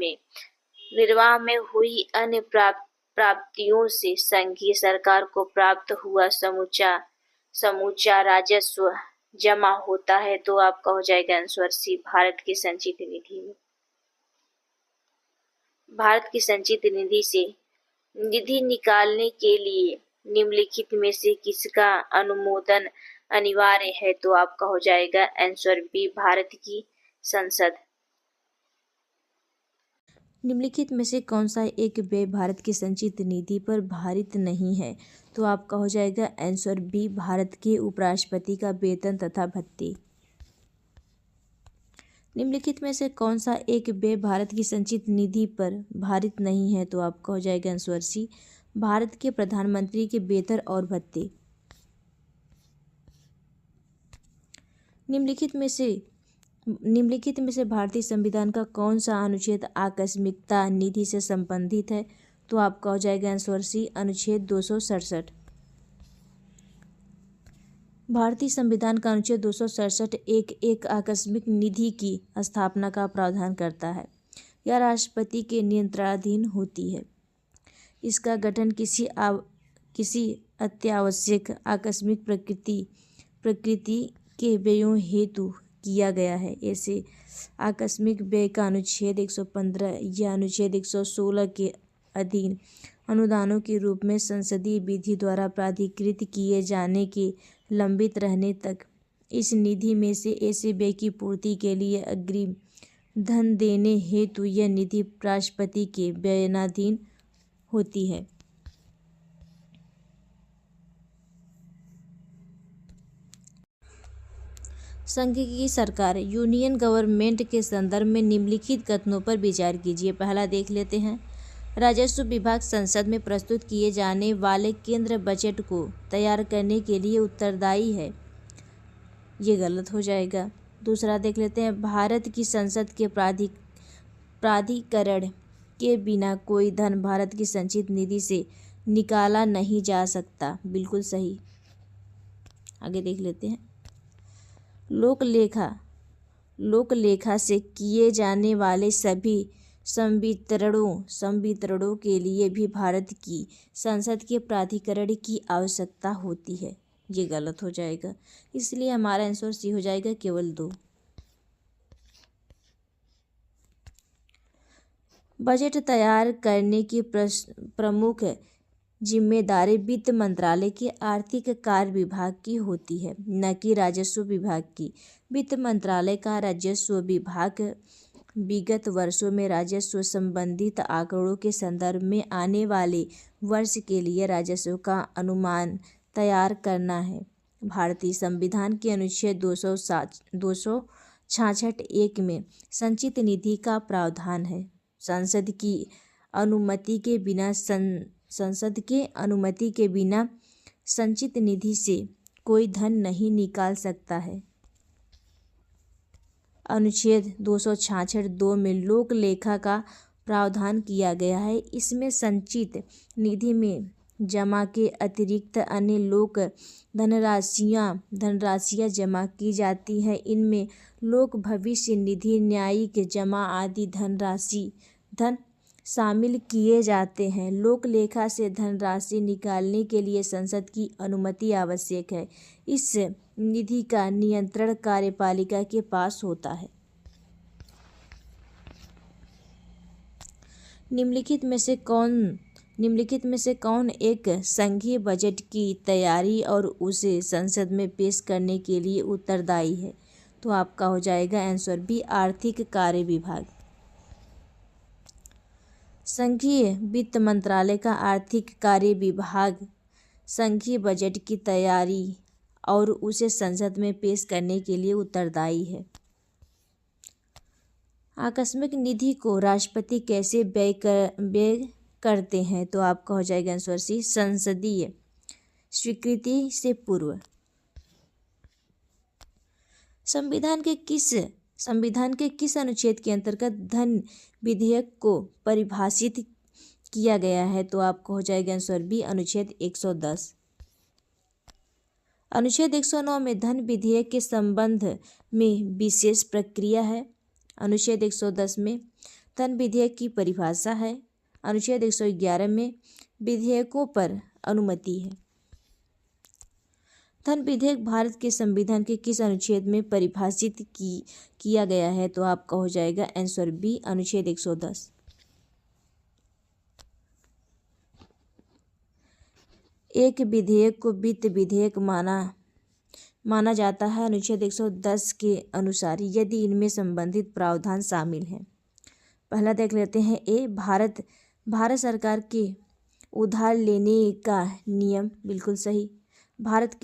में हुई अन्य प्राप्तियों से संघीय सरकार को प्राप्त हुआ समूचा राजस्व जमा होता है, तो आपका हो जाएगा आंसर सी, भारत की संचित निधि में। भारत की संचित निधि से निधि निकालने के लिए निम्नलिखित में से किसका अनुमोदन अनिवार्य है, तो आपका हो जाएगा आंसर बी, भारत की संसद। निम्नलिखित में से कौन सा एक व्यय भारत की संचित निधि पर भारित नहीं है, तो आपका हो जाएगा आंसर बी, भारत के उपराष्ट्रपति का वेतन तथा भत्ते। निम्नलिखित में से कौन सा एक व्यय भारत की संचित निधि पर भारित नहीं है, तो आपका हो जाएगा आंसर सी, भारत के प्रधानमंत्री के वेतन और भत्ते। निम्नलिखित में से भारतीय संविधान का कौन सा अनुच्छेद आकस्मिकता निधि से संबंधित है, तो आपका हो जाएगा आंसर सी, अनुच्छेद 267। भारतीय संविधान का अनुच्छेद 267 एक आकस्मिक निधि की स्थापना का प्रावधान करता है। यह राष्ट्रपति के नियंत्रणाधीन होती है। इसका गठन किसी अत्यावश्यक आकस्मिक प्रकृति के व्ययों हेतु किया गया है। ऐसे आकस्मिक व्यय का अनुच्छेद 115 या अनुच्छेद 116 के अधीन अनुदानों के रूप में संसदीय विधि द्वारा प्राधिकृत किए जाने के लंबित रहने तक इस निधि में से ऐसे व्यय की पूर्ति के लिए अग्रिम धन देने हेतु यह निधि राष्ट्रपति के व्ययनाधीन होती है। संघ की सरकार यूनियन गवर्नमेंट के संदर्भ में निम्नलिखित कथनों पर विचार कीजिए। पहला देख लेते हैं, राजस्व विभाग संसद में प्रस्तुत किए जाने वाले केंद्र बजट को तैयार करने के लिए उत्तरदायी है। ये गलत हो जाएगा। दूसरा देख लेते हैं, भारत की संसद के प्राधिकरण के बिना कोई धन भारत की संचित निधि से निकाला नहीं जा सकता। बिल्कुल सही। आगे देख लेते हैं, लोकलेखा से किए जाने वाले सभी संवितरणों के लिए भी भारत की संसद के प्राधिकरण की आवश्यकता होती है। ये गलत हो जाएगा, इसलिए हमारा आंसर सी हो जाएगा, केवल 2। बजट तैयार करने की प्रमुख जिम्मेदारी वित्त मंत्रालय के आर्थिक कार्य विभाग की होती है, न कि राजस्व विभाग की। वित्त मंत्रालय का राजस्व विभाग विगत वर्षों में राजस्व संबंधित आंकड़ों के संदर्भ में आने वाले वर्ष के लिए राजस्व का अनुमान तैयार करना है। भारतीय संविधान के अनुच्छेद 266(1) में संचित निधि का प्रावधान है। संसद की अनुमति के बिना संचित निधि से कोई धन नहीं निकाल सकता है। अनुच्छेद 266(2) में लोक लेखा का प्रावधान किया गया है। इसमें संचित निधि में जमा के अतिरिक्त अन्य लोक धनराशियाँ जमा की जाती हैं। इनमें लोक भविष्य निधि, न्यायिक जमा आदि धन शामिल किए जाते हैं। लोक लेखा से धनराशि निकालने के लिए संसद की अनुमति आवश्यक है। इस निधि का नियंत्रण कार्यपालिका के पास होता है। निम्नलिखित में से कौन एक संघीय बजट की तैयारी और उसे संसद में पेश करने के लिए उत्तरदायी है, तो आपका हो जाएगा आंसर बी, आर्थिक कार्य विभाग। संघीय वित्त मंत्रालय का आर्थिक कार्य विभाग संघीय बजट की तैयारी और उसे संसद में पेश करने के लिए उत्तरदायी है। आकस्मिक निधि को राष्ट्रपति कैसे व्यय करते हैं, तो आपका हो जाएगा आंसर सी, संसदीय स्वीकृति से पूर्व। संविधान के किस अनुच्छेद के अंतर्गत धन विधेयक को परिभाषित किया गया है, तो आपको हो जाएगा आंसर बी, अनुच्छेद 110। अनुच्छेद 109 में धन विधेयक के संबंध में विशेष प्रक्रिया है। अनुच्छेद 110 में धन विधेयक की परिभाषा है। अनुच्छेद 111 में विधेयकों पर अनुमति है। धन विधेयक भारत के संविधान के किस अनुच्छेद में परिभाषित किया गया है? तो आपका हो जाएगा आंसर बी, अनुच्छेद 110। एक विधेयक को वित्त विधेयक माना जाता है अनुच्छेद 110 के अनुसार यदि इनमें संबंधित प्रावधान शामिल हैं। पहला देख लेते हैं ए, भारत सरकार के उधार लेने का नियम, बिल्कुल सही। भारत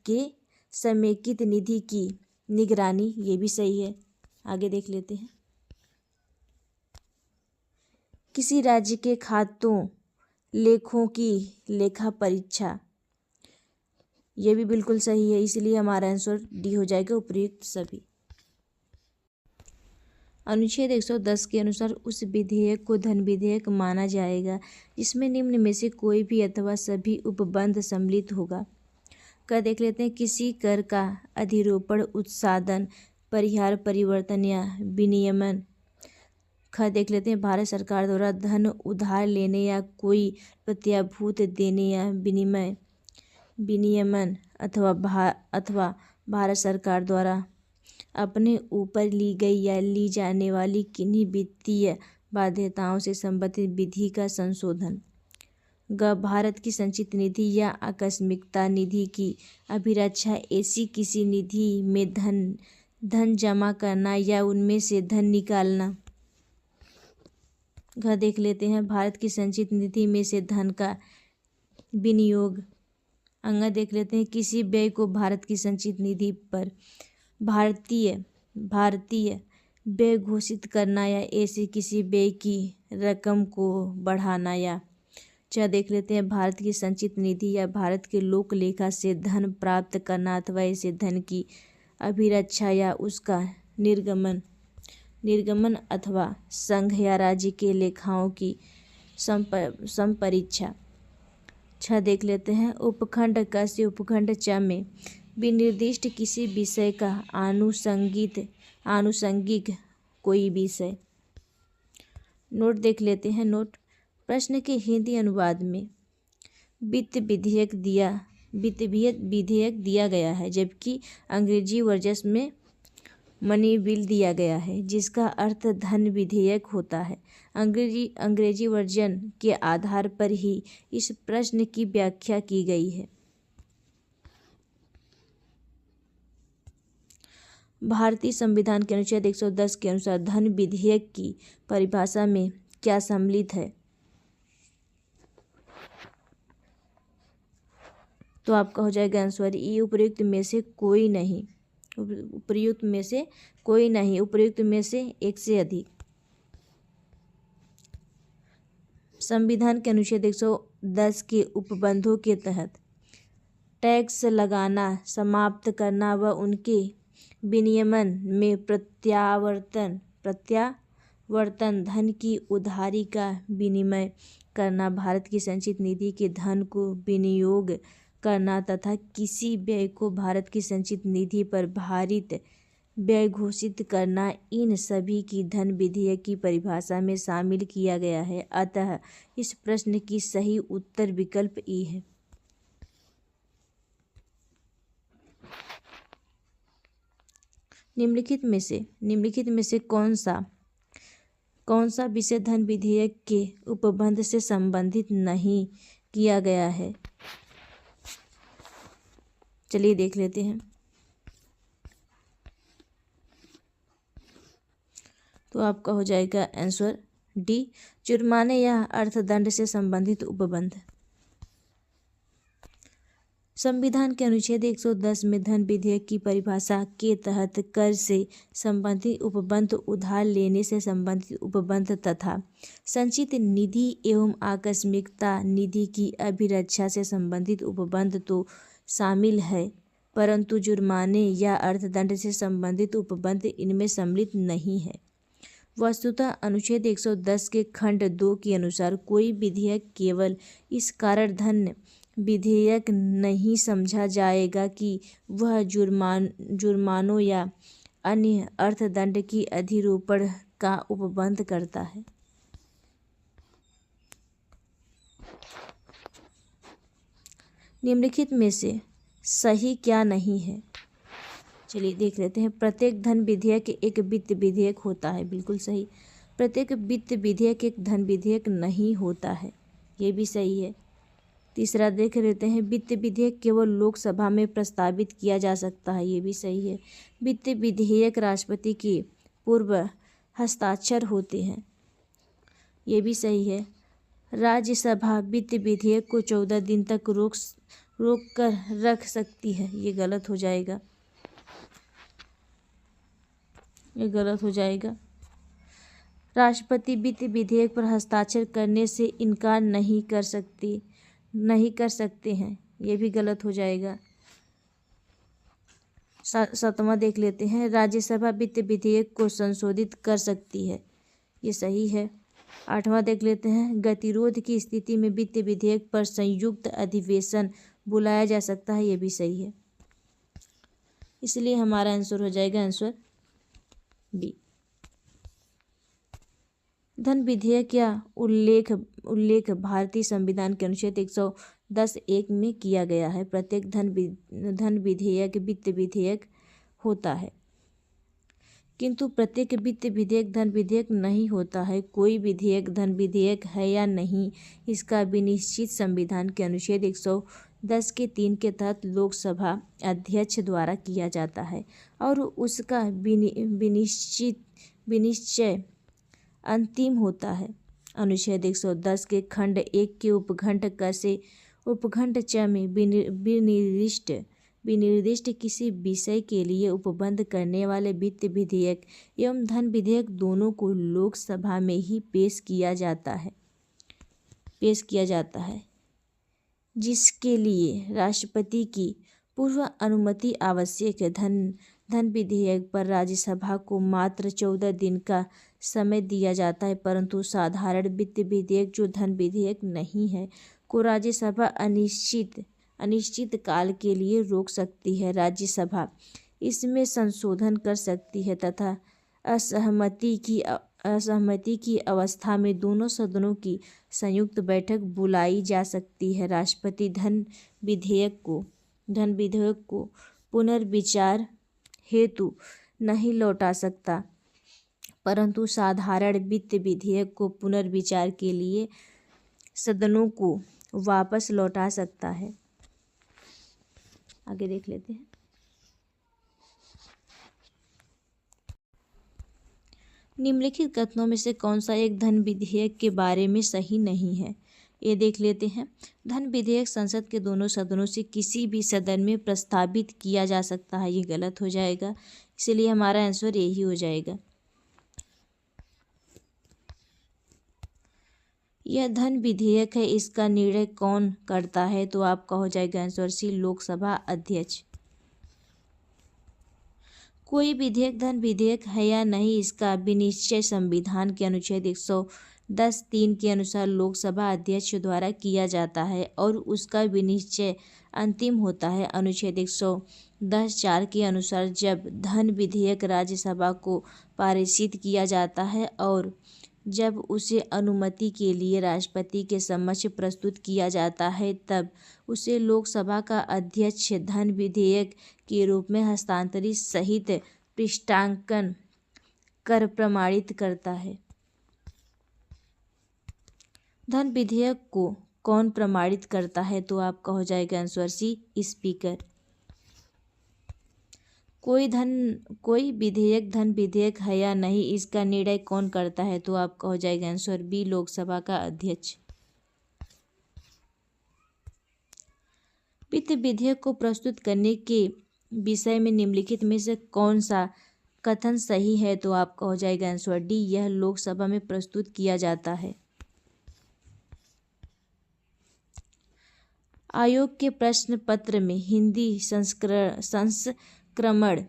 के समेकित निधि की निगरानी, ये भी सही है। आगे देख लेते हैं। किसी राज्य के खातों लेखों की लेखा परीक्षा, ये भी बिल्कुल सही है, इसलिए हमारा आंसर डी हो जाएगा, उपयुक्त सभी। अनुच्छेद 110 के अनुसार उस विधेयक को धन विधेयक माना जाएगा जिसमें निम्न में से कोई भी अथवा सभी उपबंध सम्मिलित होगा। कर देख लेते हैं। किसी कर का अधिरोपण, उत्सादन, परिहार, परिवर्तन या विनियमन। ख देख लेते हैं। भारत सरकार द्वारा धन उधार लेने या कोई प्रत्याभूत देने या विनियमन अथवा भारत सरकार द्वारा अपने ऊपर ली गई या ली जाने वाली किन्हीं वित्तीय बाध्यताओं से संबंधित विधि का संशोधन। ग, भारत की संचित निधि या आकस्मिकता निधि की अभिरक्षा ऐसी किसी निधि में धन जमा करना या उनमें से धन निकालना। घ देख लेते हैं। भारत की संचित निधि में से धन का विनियोग। अंग देख लेते हैं। किसी व्यय को भारत की संचित निधि पर भारतीय व्यय घोषित करना या ऐसे किसी व्यय की रकम को बढ़ाना। या च देख लेते हैं। भारत की संचित निधि या भारत के लोक लेखा से धन प्राप्त करना अथवा ऐसे धन की अभिरक्षा या उसका निर्गमन अथवा संघ या राज्य के लेखाओं की संपरीक्षा। छ देख लेते हैं। उपखंड क से उपखंड च में विनिर्दिष्ट किसी विषय का आनुषंगिक कोई विषय। नोट देख लेते हैं। नोट, प्रश्न के हिंदी अनुवाद में वित्त विधेयक दिया गया है जबकि अंग्रेजी वर्जन में मनी बिल दिया गया है जिसका अर्थ धन विधेयक होता है। अंग्रेजी वर्जन के आधार पर ही इस प्रश्न की व्याख्या की गई है। भारतीय संविधान के अनुच्छेद 110 के अनुसार धन विधेयक की परिभाषा में क्या सम्मिलित है? तो आपका हो जाएगा आंसर ई, उपयुक्त में से कोई नहीं, उपयुक्त में से एक से अधिक। संविधान के अनुच्छेद 110 के उपबंधों के तहत टैक्स लगाना समाप्त करना व उनके विनियमन में प्रत्यावर्तन धन की उधारी का विनिमय करना, भारत की संचित निधि के धन को विनियोग करना तथा किसी व्यय को भारत की संचित निधि पर भारित व्यय घोषित करना, इन सभी की धन विधेयक की परिभाषा में शामिल किया गया है। अतः इस प्रश्न की सही उत्तर विकल्प ई है। निम्नलिखित में से कौन सा विषय धन विधेयक के उपबंध से संबंधित नहीं किया गया है? चलिए देख लेते हैं। तो आपका हो जाएगा आंसर डी, जुर्माने या अर्थदंड से संबंधित उपबंध। संविधान के अनुच्छेद 110 में धन विधेयक की परिभाषा के तहत कर से संबंधित उपबंध, उधार लेने से संबंधित उपबंध तथा संचित निधि एवं आकस्मिकता निधि की अभिरक्षा से संबंधित उपबंध तो शामिल है, परंतु जुर्माने या अर्थदंड से संबंधित उपबंध इनमें सम्मिलित नहीं है। वस्तुतः अनुच्छेद 110 के खंड 2 के अनुसार कोई विधेयक केवल इस कारण धन विधेयक नहीं समझा जाएगा कि वह जुर्मानों या अन्य अर्थदंड की अधिरोपण का उपबंध करता है। निम्नलिखित में से सही क्या नहीं है? चलिए देख लेते हैं। प्रत्येक धन विधेयक एक वित्त विधेयक होता है, बिल्कुल सही। प्रत्येक वित्त विधेयक एक धन विधेयक नहीं होता है, ये भी सही है। तीसरा देख लेते हैं। वित्त विधेयक केवल लोकसभा में प्रस्तावित किया जा सकता है, ये भी सही है। वित्त विधेयक राष्ट्रपति के पूर्व हस्ताक्षर होते हैं, ये भी सही है। राज्यसभा वित्त विधेयक को 14 दिन तक रोक कर रख सकती है, ये गलत हो जाएगा, ये गलत हो जाएगा। राष्ट्रपति वित्त विधेयक पर हस्ताक्षर करने से इनकार नहीं कर सकते हैं, ये भी गलत हो जाएगा। सातवां देख लेते हैं। राज्यसभा वित्त विधेयक को संशोधित कर सकती है, ये सही है। आठवां देख लेते हैं। गतिरोध की स्थिति में वित्त विधेयक पर संयुक्त अधिवेशन बुलाया जा सकता है, ये भी सही है। इसलिए हमारा आंसर हो जाएगा आंसर बी। धन विधेयक या उल्लेख भारतीय संविधान के अनुच्छेद 110(1) में किया गया है। प्रत्येक धन विधेयक वित्त विधेयक होता है, किंतु प्रत्येक वित्त विधेयक धन विधेयक नहीं होता है। कोई विधेयक धन विधेयक है या नहीं, इसका विनिश्चित संविधान के अनुच्छेद 110 के 3 के तहत लोकसभा अध्यक्ष द्वारा किया जाता है और उसका विनिश्चय अंतिम होता है। अनुच्छेद 110 के खंड 1 के उपखंड क से उपखंड च में विनिर्दिष्ट किसी विषय के लिए उपबंध करने वाले वित्त विधेयक एवं धन विधेयक दोनों को लोकसभा में ही पेश किया जाता है, जिसके लिए राष्ट्रपति की पूर्व अनुमति आवश्यक है। धन विधेयक पर राज्यसभा को मात्र 14 दिन का समय दिया जाता है, परंतु साधारण वित्त विधेयक जो धन विधेयक नहीं है को राज्यसभा अनिश्चित काल के लिए रोक सकती है। राज्यसभा इसमें संशोधन कर सकती है तथा असहमति की अवस्था में दोनों सदनों की संयुक्त बैठक बुलाई जा सकती है। राष्ट्रपति धन विधेयक को पुनर्विचार हेतु नहीं लौटा सकता, परंतु साधारण वित्त विधेयक को पुनर्विचार के लिए सदनों को वापस लौटा सकता है। आगे देख लेते हैं। निम्नलिखित कथनों में से कौन सा एक धन विधेयक के बारे में सही नहीं है? ये देख लेते हैं। धन विधेयक संसद के दोनों सदनों से किसी भी सदन में प्रस्तावित किया जा सकता है, ये गलत हो जाएगा, इसलिए हमारा आंसर यही हो जाएगा। यह धन विधेयक है, इसका निर्णय कौन करता है? तो आपका हो जाएगा आंसर सी, लोकसभा अध्यक्ष। कोई विधेयक धन विधेयक है या नहीं, इसका विनिश्चय संविधान के अनुच्छेद 110(3) के अनुसार लोकसभा अध्यक्ष द्वारा किया जाता है और उसका विनिश्चय अंतिम होता है। अनुच्छेद 110(4) के अनुसार जब धन विधेयक राज्यसभा को पारित किया जाता है और जब उसे अनुमति के लिए राष्ट्रपति के समक्ष प्रस्तुत किया जाता है, तब उसे लोकसभा का अध्यक्ष धन विधेयक के रूप में हस्तांतरित सहित पृष्ठांकन कर प्रमाणित करता है। धन विधेयक को कौन प्रमाणित करता है? तो आपका हो जाएगा आंसर सी, स्पीकर। कोई विधेयक धन विधेयक है या नहीं, इसका निर्णय कौन करता है? तो आपका हो जाएगा आंसर बी, लोकसभा का अध्यक्ष। वित्त विधेयक को प्रस्तुत करने के विषय में निम्नलिखित में से कौन सा कथन सही है? तो आपका हो जाएगा आंसर डी, यह लोकसभा में प्रस्तुत किया जाता है। आयोग के प्रश्न पत्र में हिंदी संस्करण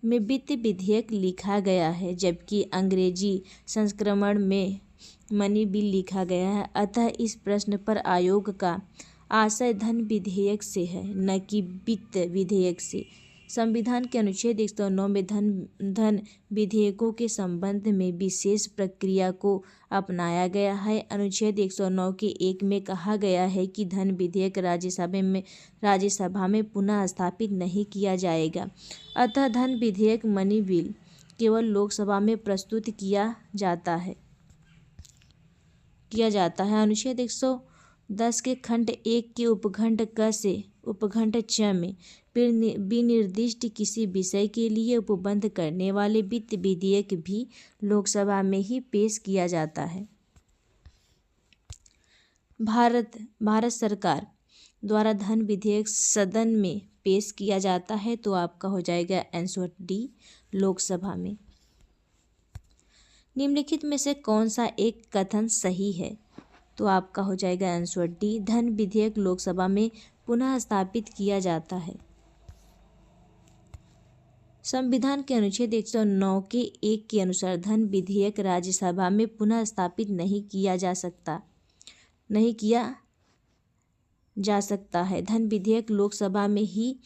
में वित्त विधेयक लिखा गया है, जबकि अंग्रेजी संस्करण में मनी बिल लिखा गया है। अतः इस प्रश्न पर आयोग का आशय धन विधेयक से है, न कि वित्त विधेयक से। संविधान के अनुच्छेद 109 में धन विधेयकों के संबंध में विशेष प्रक्रिया को अपनाया गया है। अनुच्छेद 109 के 1 में कहा गया है कि धन विधेयक राज्यसभा में पुनः स्थापित नहीं किया जाएगा। अतः धन विधेयक मनी बिल केवल लोकसभा में प्रस्तुत किया जाता है। अनुच्छेद 110 के खंड 1 के उपखंड क से उपखंड च में विनिर्दिष्ट किसी विषय के लिए उपबंध करने वाले वित्त विधेयक भी लोकसभा में ही पेश किया जाता है। भारत सरकार द्वारा धन विधेयक सदन में पेश किया जाता है तो आपका हो जाएगा आंसर डी, लोकसभा में। निम्नलिखित में से कौन सा एक कथन सही है? तो आपका हो जाएगा आंसर डी, धन विधेयक लोकसभा में पुनः स्थापित किया जाता है। संविधान के अनुच्छेद 109 के 1 के अनुसार धन विधेयक राज्यसभा में पुनः स्थापित नहीं किया जा सकता है। धन विधेयक लोकसभा में ही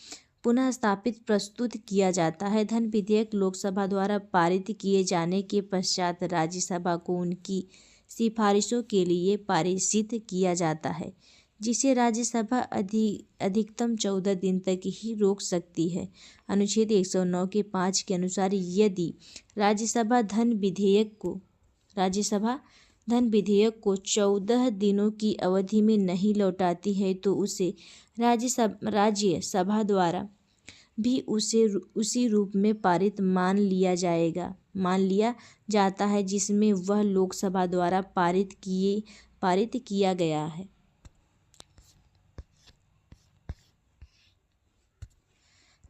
पुनः स्थापित प्रस्तुत किया जाता है। धन विधेयक लोकसभा द्वारा पारित किए जाने के पश्चात राज्यसभा को उनकी सिफारिशों के लिए पारित किया जाता है, जिसे राज्यसभा अधिकतम 14 दिन तक ही रोक सकती है। अनुच्छेद 109 के 5 के अनुसार यदि राज्यसभा धन विधेयक को 14 दिनों की अवधि में नहीं लौटाती है तो उसे राज्यसभा द्वारा भी उसी रूप में पारित मान लिया जाता है जिसमें वह लोकसभा द्वारा पारित किया गया है।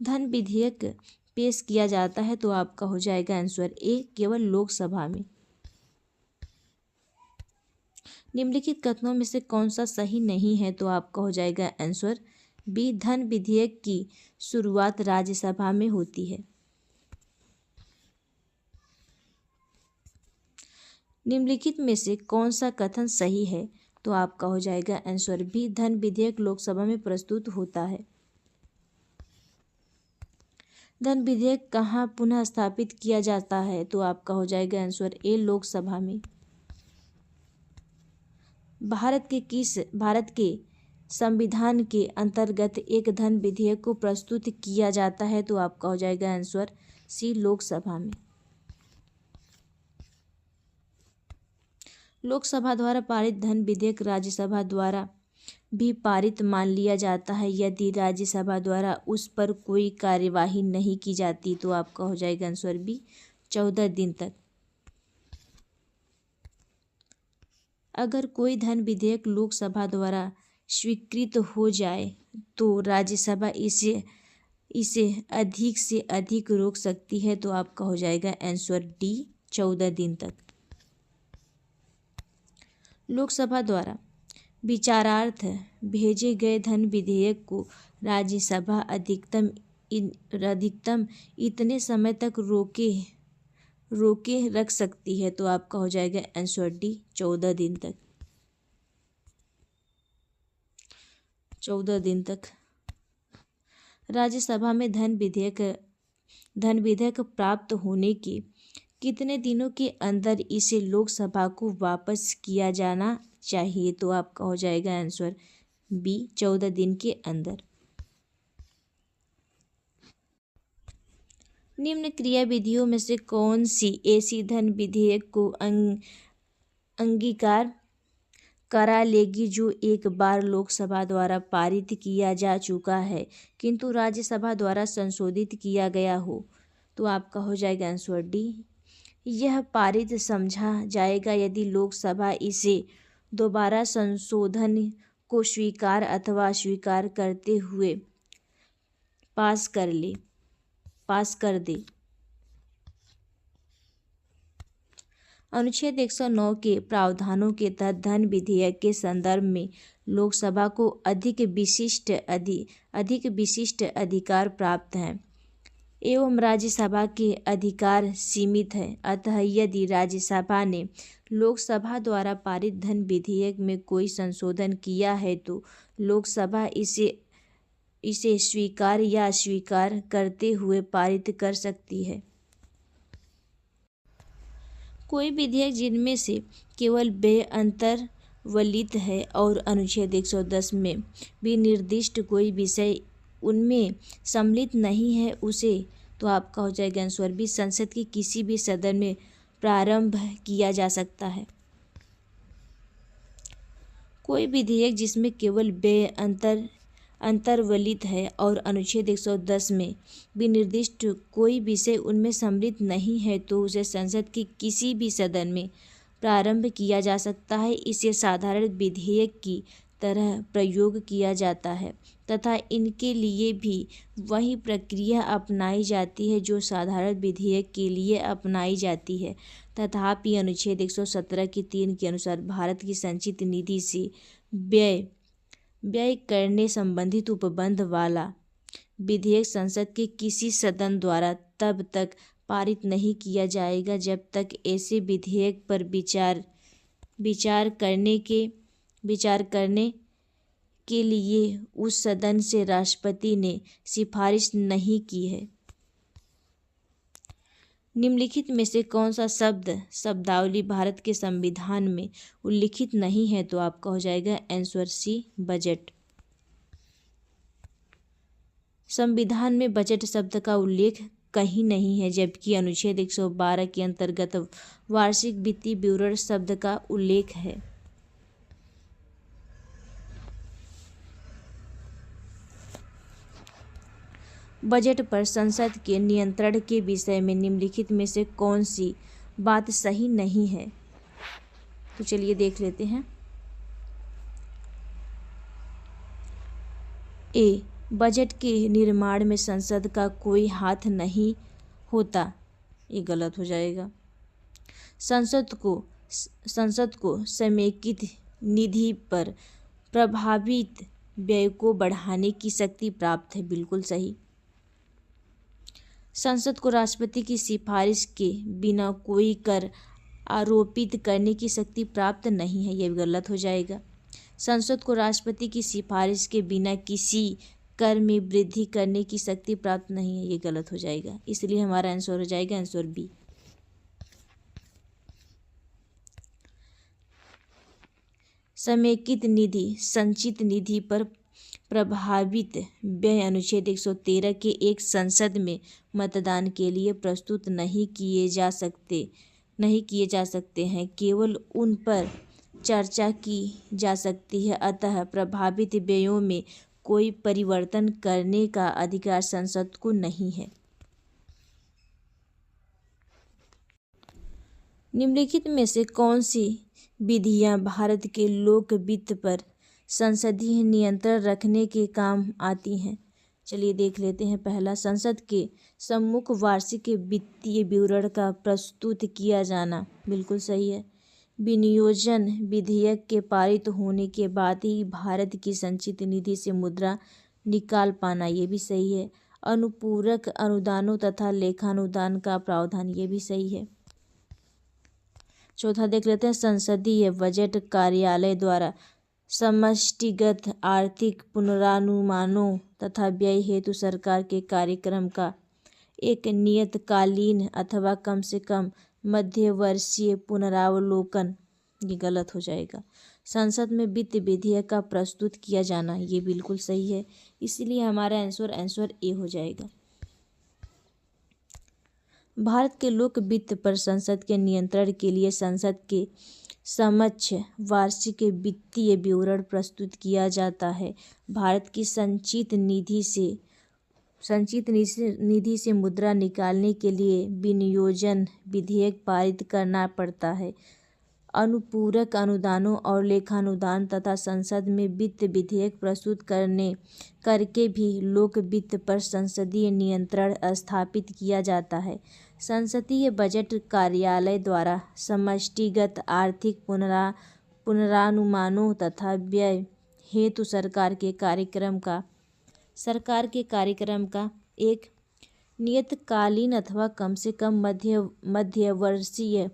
धन विधेयक पेश किया जाता है तो आपका हो जाएगा आंसर ए, केवल लोकसभा में। निम्नलिखित कथनों में से कौन सा सही नहीं है? तो आपका हो जाएगा आंसर बी, धन विधेयक की शुरुआत राज्यसभा में होती है। निम्नलिखित में से कौन सा कथन सही है? तो आपका हो जाएगा आंसर बी, धन विधेयक लोकसभा में प्रस्तुत होता है। धन विधेयक कहाँ पुनः स्थापित किया जाता है? तो आपका हो जाएगा आंसर ए, लोकसभा में। भारत के संविधान के अंतर्गत एक धन विधेयक को प्रस्तुत किया जाता है तो आपका हो जाएगा आंसर सी, लोकसभा में। लोकसभा द्वारा पारित धन विधेयक राज्यसभा द्वारा भी पारित मान लिया जाता है यदि राज्यसभा द्वारा उस पर कोई कार्यवाही नहीं की जाती। तो आपका हो जाएगा आंसर बी, 14 दिन तक। अगर कोई धन विधेयक लोकसभा द्वारा स्वीकृत हो जाए तो राज्यसभा इसे अधिक से अधिक रोक सकती है। तो आपका हो जाएगा आंसर डी, 14 दिन तक। लोकसभा द्वारा विचारार्थ भेजे गए धन विधेयक को राज्यसभा अधिकतम इतने समय तक रोके रख सकती है। तो आपका हो जाएगा आंसर डी, 14 दिन तक। 14 दिन तक राज्यसभा में धन विधेयक प्राप्त होने के कितने दिनों के अंदर इसे लोकसभा को वापस किया जाना चाहिए? तो आपका हो जाएगा आंसर बी, 14 दिन के अंदर। निम्न क्रिया विधियों में से कौन सी ऐसी धन विधेयक को अंगीकार करा लेगी जो एक बार लोकसभा द्वारा पारित किया जा चुका है किंतु राज्यसभा द्वारा संशोधित किया गया हो? तो आपका हो जाएगा आंसर डी, यह पारित समझा जाएगा यदि लोकसभा इसे दोबारा संशोधन को स्वीकार अथवा अस्वीकार करते हुए पास कर दे। अनुच्छेद 109 के प्रावधानों के तहत धन विधेयक के संदर्भ में लोकसभा को अधिक विशिष्ट अधिकार प्राप्त हैं एवं राज्यसभा के अधिकार सीमित है। अतः यदि राज्यसभा ने लोकसभा द्वारा पारित धन विधेयक में कोई संशोधन किया है तो लोकसभा इसे इसे स्वीकार या अस्वीकार करते हुए पारित कर सकती है। कोई विधेयक जिनमें से केवल व्यय अंतर्वलित है और अनुच्छेद 110 में भी निर्दिष्ट कोई विषय उनमें सम्मिलित नहीं है, उसे तो आपका हो जाएगा आंसर बी, संसद के किसी भी सदन में प्रारंभ किया जा सकता है। कोई विधेयक जिसमें केवल व्यय अंतर्वलित है और अनुच्छेद 110 में भी निर्दिष्ट कोई विषय उनमें सम्मिलित नहीं है, तो उसे संसद के किसी भी सदन में प्रारंभ किया जा सकता है। इसे साधारण विधेयक की तरह प्रयोग किया जाता है तथा इनके लिए भी वही प्रक्रिया अपनाई जाती है जो साधारण विधेयक के लिए अपनाई जाती है। तथापि अनुच्छेद 117 की 3 के अनुसार भारत की संचित निधि से व्यय करने संबंधित उपबंध वाला विधेयक संसद के किसी सदन द्वारा तब तक पारित नहीं किया जाएगा जब तक ऐसे विधेयक पर विचार करने के लिए उस सदन से राष्ट्रपति ने सिफारिश नहीं की है। निम्नलिखित में से कौन सा शब्दावली भारत के संविधान में उल्लिखित नहीं है, तो आपका हो जाएगा आंसर सी, बजट। संविधान में बजट शब्द का उल्लेख कहीं नहीं है, जबकि अनुच्छेद 112 के अंतर्गत वार्षिक वित्तीय विवरण शब्द का उल्लेख है। बजट पर संसद के नियंत्रण के विषय में निम्नलिखित में से कौन सी बात सही नहीं है, तो चलिए देख लेते हैं। ए, बजट के निर्माण में संसद का कोई हाथ नहीं होता, ये गलत हो जाएगा। संसद को समेकित निधि पर प्रभावित व्यय को बढ़ाने की शक्ति प्राप्त है, बिल्कुल सही। संसद को राष्ट्रपति की सिफारिश के बिना कोई कर आरोपित करने की शक्ति प्राप्त नहीं है, यह गलत हो जाएगा। संसद को राष्ट्रपति की सिफारिश के बिना किसी कर में वृद्धि करने की शक्ति प्राप्त नहीं है, ये गलत हो जाएगा। इसलिए हमारा आंसर हो जाएगा आंसर बी। समेकित निधि संचित निधि पर प्रभावित व्यय अनुच्छेद 113 के एक संसद में मतदान के लिए प्रस्तुत नहीं किए जा सकते हैं, केवल उन पर चर्चा की जा सकती है। अतः प्रभावित व्ययों में कोई परिवर्तन करने का अधिकार संसद को नहीं है। निम्नलिखित में से कौन सी विधियां भारत के लोक वित्त पर संसदीय नियंत्रण रखने के काम आती हैं, चलिए देख लेते हैं। पहला, संसद के सम्मुख वार्षिक वित्तीय विवरण का प्रस्तुत किया जाना, बिल्कुल सही है। विनियोजन विधेयक के पारित होने के बाद ही भारत की संचित निधि से मुद्रा निकाल पाना, ये भी सही है। अनुपूरक अनुदानों तथा लेखानुदान का प्रावधान, ये भी सही है। चौथा देख लेते हैं, संसदीय बजट कार्यालय द्वारा समष्टिगत आर्थिक पुनरानुमानों तथा व्यय हेतु सरकार के कार्यक्रम का एक नियतकालीन अथवा कम से कम मध्यवर्षीय पुनरावलोकन, ये गलत हो जाएगा। संसद में वित्त विधेयक का प्रस्तुत किया जाना, ये बिल्कुल सही है। इसलिए हमारा आंसर ए हो जाएगा। भारत के लोक वित्त पर संसद के नियंत्रण के लिए संसद के समक्ष वार्षिक वित्तीय विवरण प्रस्तुत किया जाता है। भारत की संचित निधि से मुद्रा निकालने के लिए विनियोजन विधेयक पारित करना पड़ता है। अनुपूरक अनुदानों और लेखानुदान तथा संसद में वित्त विधेयक प्रस्तुत करके भी लोक वित्त पर संसदीय नियंत्रण स्थापित किया जाता है। संसदीय बजट कार्यालय द्वारा समष्टिगत आर्थिक पुनरानुमानों तथा व्यय हेतु सरकार के कार्यक्रम का एक नियतकालीन अथवा कम से कम मध्यवर्षीय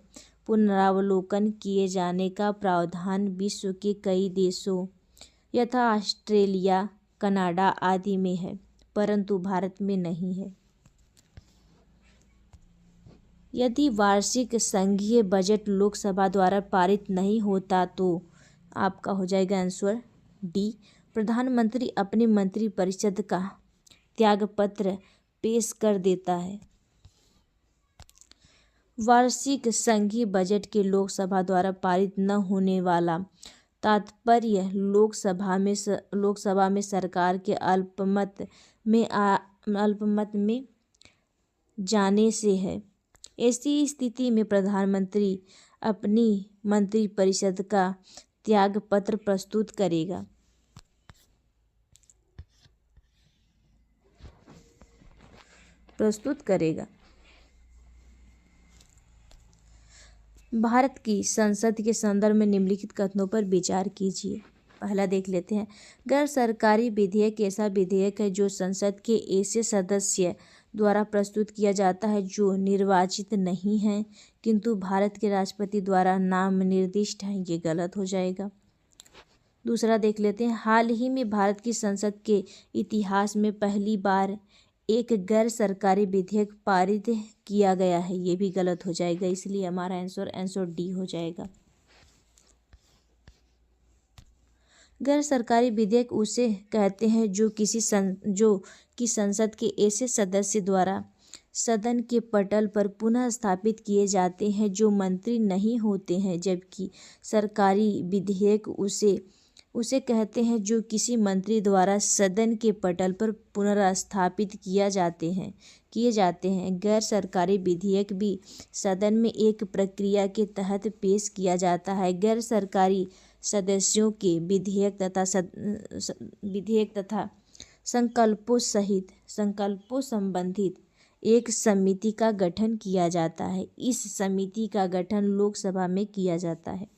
पुनरावलोकन किए जाने का प्रावधान विश्व के कई देशों यथा ऑस्ट्रेलिया, कनाडा आदि में है, परंतु भारत में नहीं है। यदि वार्षिक संघीय बजट लोकसभा द्वारा पारित नहीं होता तो आपका हो जाएगा आंसर डी, प्रधानमंत्री अपने मंत्रिपरिषद का त्यागपत्र पेश कर देता है। वार्षिक संघीय बजट के लोकसभा द्वारा पारित न होने वाला तात्पर्य लोकसभा में सरकार के अल्पमत में जाने से है। ऐसी स्थिति में प्रधानमंत्री अपनी मंत्रिपरिषद का त्यागपत्र प्रस्तुत करेगा। भारत की संसद के संदर्भ में निम्नलिखित कथनों पर विचार कीजिए। पहला देख लेते हैं, गैर सरकारी विधेयक ऐसा विधेयक है जो संसद के ऐसे सदस्य द्वारा प्रस्तुत किया जाता है जो निर्वाचित नहीं हैं किंतु भारत के राष्ट्रपति द्वारा नाम निर्दिष्ट है। ये गलत हो जाएगा। दूसरा देख लेते हैं, हाल ही में भारत की संसद के इतिहास में पहली बार एक गैर सरकारी विधेयक पारित किया गया है। ये भी गलत हो जाएगा, इसलिए हमारा आंसर डी हो जाएगा। गैर सरकारी विधेयक उसे कहते हैं जो कि संसद के ऐसे सदस्य द्वारा सदन के पटल पर पुनः स्थापित किए जाते हैं जो मंत्री नहीं होते हैं, जबकि सरकारी विधेयक उसे कहते हैं जो किसी मंत्री द्वारा सदन के पटल पर पुनर्स्थापित किए जाते हैं। गैर सरकारी विधेयक भी सदन में एक प्रक्रिया के तहत पेश किया जाता है। गैर सरकारी सदस्यों के विधेयक तथा संकल्पों संबंधित एक समिति का गठन किया जाता है। इस समिति का गठन लोकसभा में किया जाता है।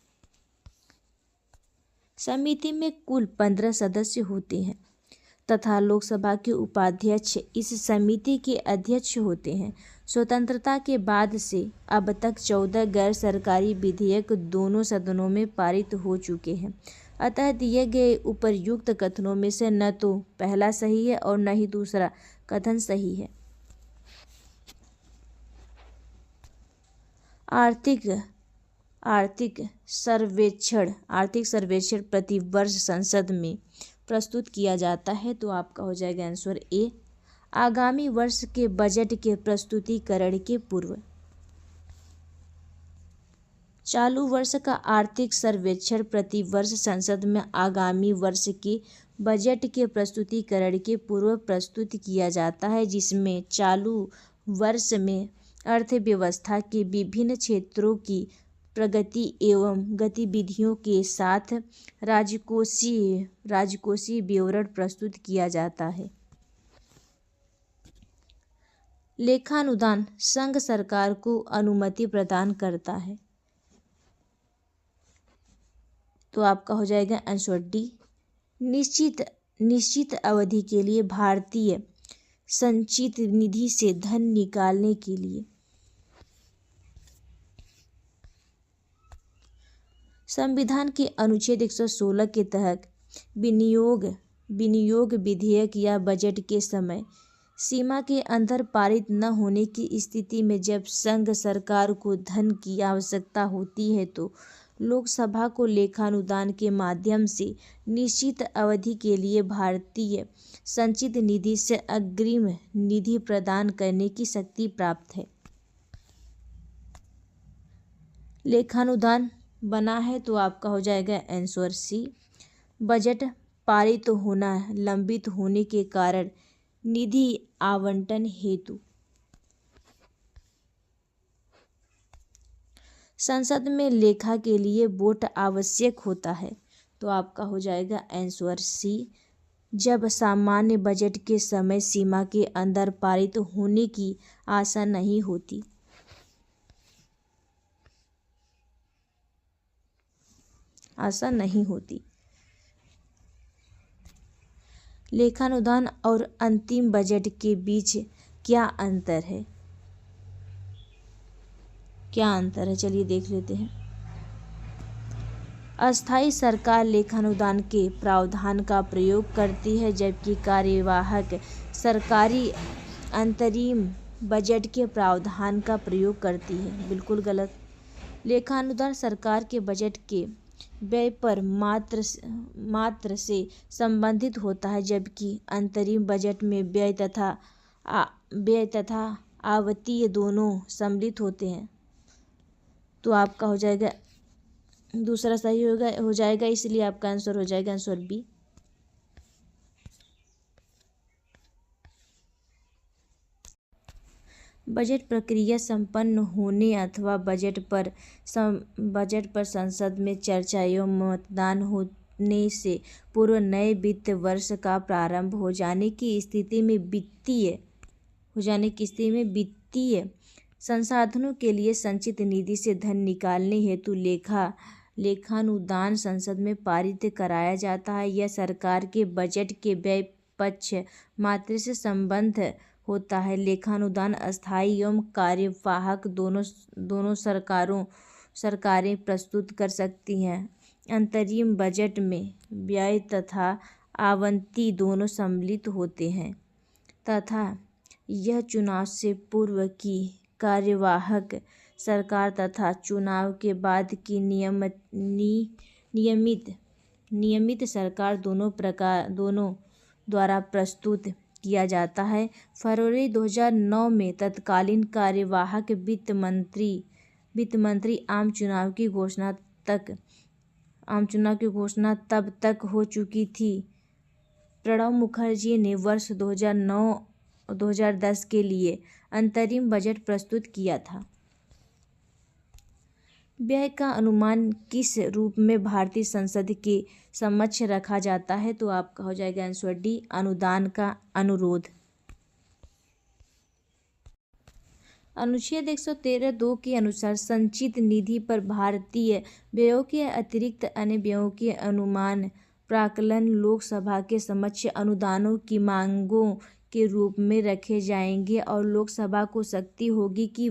समिति में कुल 15 सदस्य होते हैं तथा लोकसभा के उपाध्यक्ष इस समिति के अध्यक्ष होते हैं। स्वतंत्रता के बाद से अब तक 14 गैर सरकारी विधेयक दोनों सदनों में पारित हो चुके हैं। अतः दिए गए उपर्युक्त कथनों में से न तो पहला सही है और न ही दूसरा कथन सही है। आर्थिक सर्वेक्षण प्रतिवर्ष संसद में प्रस्तुत किया जाता है, तो आपका हो जाएगा आंसर ए, आगामी वर्ष के बजट के प्रस्तुतिकरण के पूर्व। चालू वर्ष का आर्थिक सर्वेक्षण प्रतिवर्ष संसद में आगामी वर्ष के बजट के प्रस्तुतिकरण के पूर्व प्रस्तुत किया जाता है, जिसमें चालू वर्ष में अर्थव्यवस्था के विभिन्न क्षेत्रों की प्रगति एवं गतिविधियों के साथ राजकोषीय विवरण प्रस्तुत किया जाता है। लेखानुदान संघ सरकार को अनुमति प्रदान करता है, तो आपका हो जाएगा आंसर डी, निश्चित अवधि के लिए भारतीय संचित निधि से धन निकालने के लिए। संविधान के अनुच्छेद 116 के तहत विनियोग विधेयक या बजट के समय सीमा के अंदर पारित न होने की स्थिति में जब संघ सरकार को धन की आवश्यकता होती है तो लोकसभा को लेखानुदान के माध्यम से निश्चित अवधि के लिए भारतीय संचित निधि से अग्रिम निधि प्रदान करने की शक्ति प्राप्त है। लेखानुदान बना है, तो आपका हो जाएगा आंसर सी, बजट पारित होना लंबित होने के कारण निधि आवंटन हेतु संसद में लेखा के लिए वोट आवश्यक होता है, तो आपका हो जाएगा आंसर सी, जब सामान्य बजट के समय सीमा के अंदर पारित होने की आशा नहीं होती। लेखानुदान और अंतिम बजट के बीच क्या अंतर है? चलिए देख लेते हैं। अस्थायी सरकार लेखानुदान के प्रावधान का प्रयोग करती है, जबकि कार्यवाहक सरकारी अंतरिम बजट के प्रावधान का प्रयोग करती है। बिल्कुल गलत। लेखानुदान सरकार के बजट के व्यय पर मात्र से संबंधित होता है, जबकि अंतरिम बजट में व्यय तथा आवतीय दोनों सम्मिलित होते हैं। तो आपका हो जाएगा दूसरा सही हो जाएगा, इसलिए आपका आंसर हो जाएगा आंसर बी। बजट प्रक्रिया संपन्न होने अथवा बजट पर संसद में चर्चा एवं मतदान होने से पूर्व नए वित्त वर्ष का प्रारंभ हो जाने की स्थिति में वित्तीय संसाधनों के लिए संचित निधि से धन निकालने हेतु लेखानुदान संसद में पारित कराया जाता है। यह सरकार के बजट के व्यय पक्ष मात्र से संबद्ध होता है। लेखानुदान अस्थायी एवं कार्यवाहक दोनों सरकारें प्रस्तुत कर सकती हैं। अंतरिम बजट में व्यय तथा आवंती दोनों सम्मिलित होते हैं तथा यह चुनाव से पूर्व की कार्यवाहक सरकार तथा चुनाव के बाद की नियमित सरकार दोनों द्वारा प्रस्तुत किया जाता है। फरवरी 2009 में तत्कालीन कार्यवाहक वित्त मंत्री आम चुनाव की घोषणा तब तक हो चुकी थी। प्रणब मुखर्जी ने वर्ष 2009-2010 के लिए अंतरिम बजट प्रस्तुत किया था। व्यय का अनुमान किस रूप में भारतीय संसद के समक्ष रखा जाता है? तो आपका हो जाएगा आंसर डी, अनुदान का अनुरोध। अनुच्छेद 113(2) के अनुसार संचित निधि पर भारतीय व्ययों के अतिरिक्त अन्य व्ययों के अनुमान प्राक्कलन लोकसभा के समक्ष अनुदानों की मांगों के रूप में रखे जाएंगे और लोकसभा को शक्ति होगी कि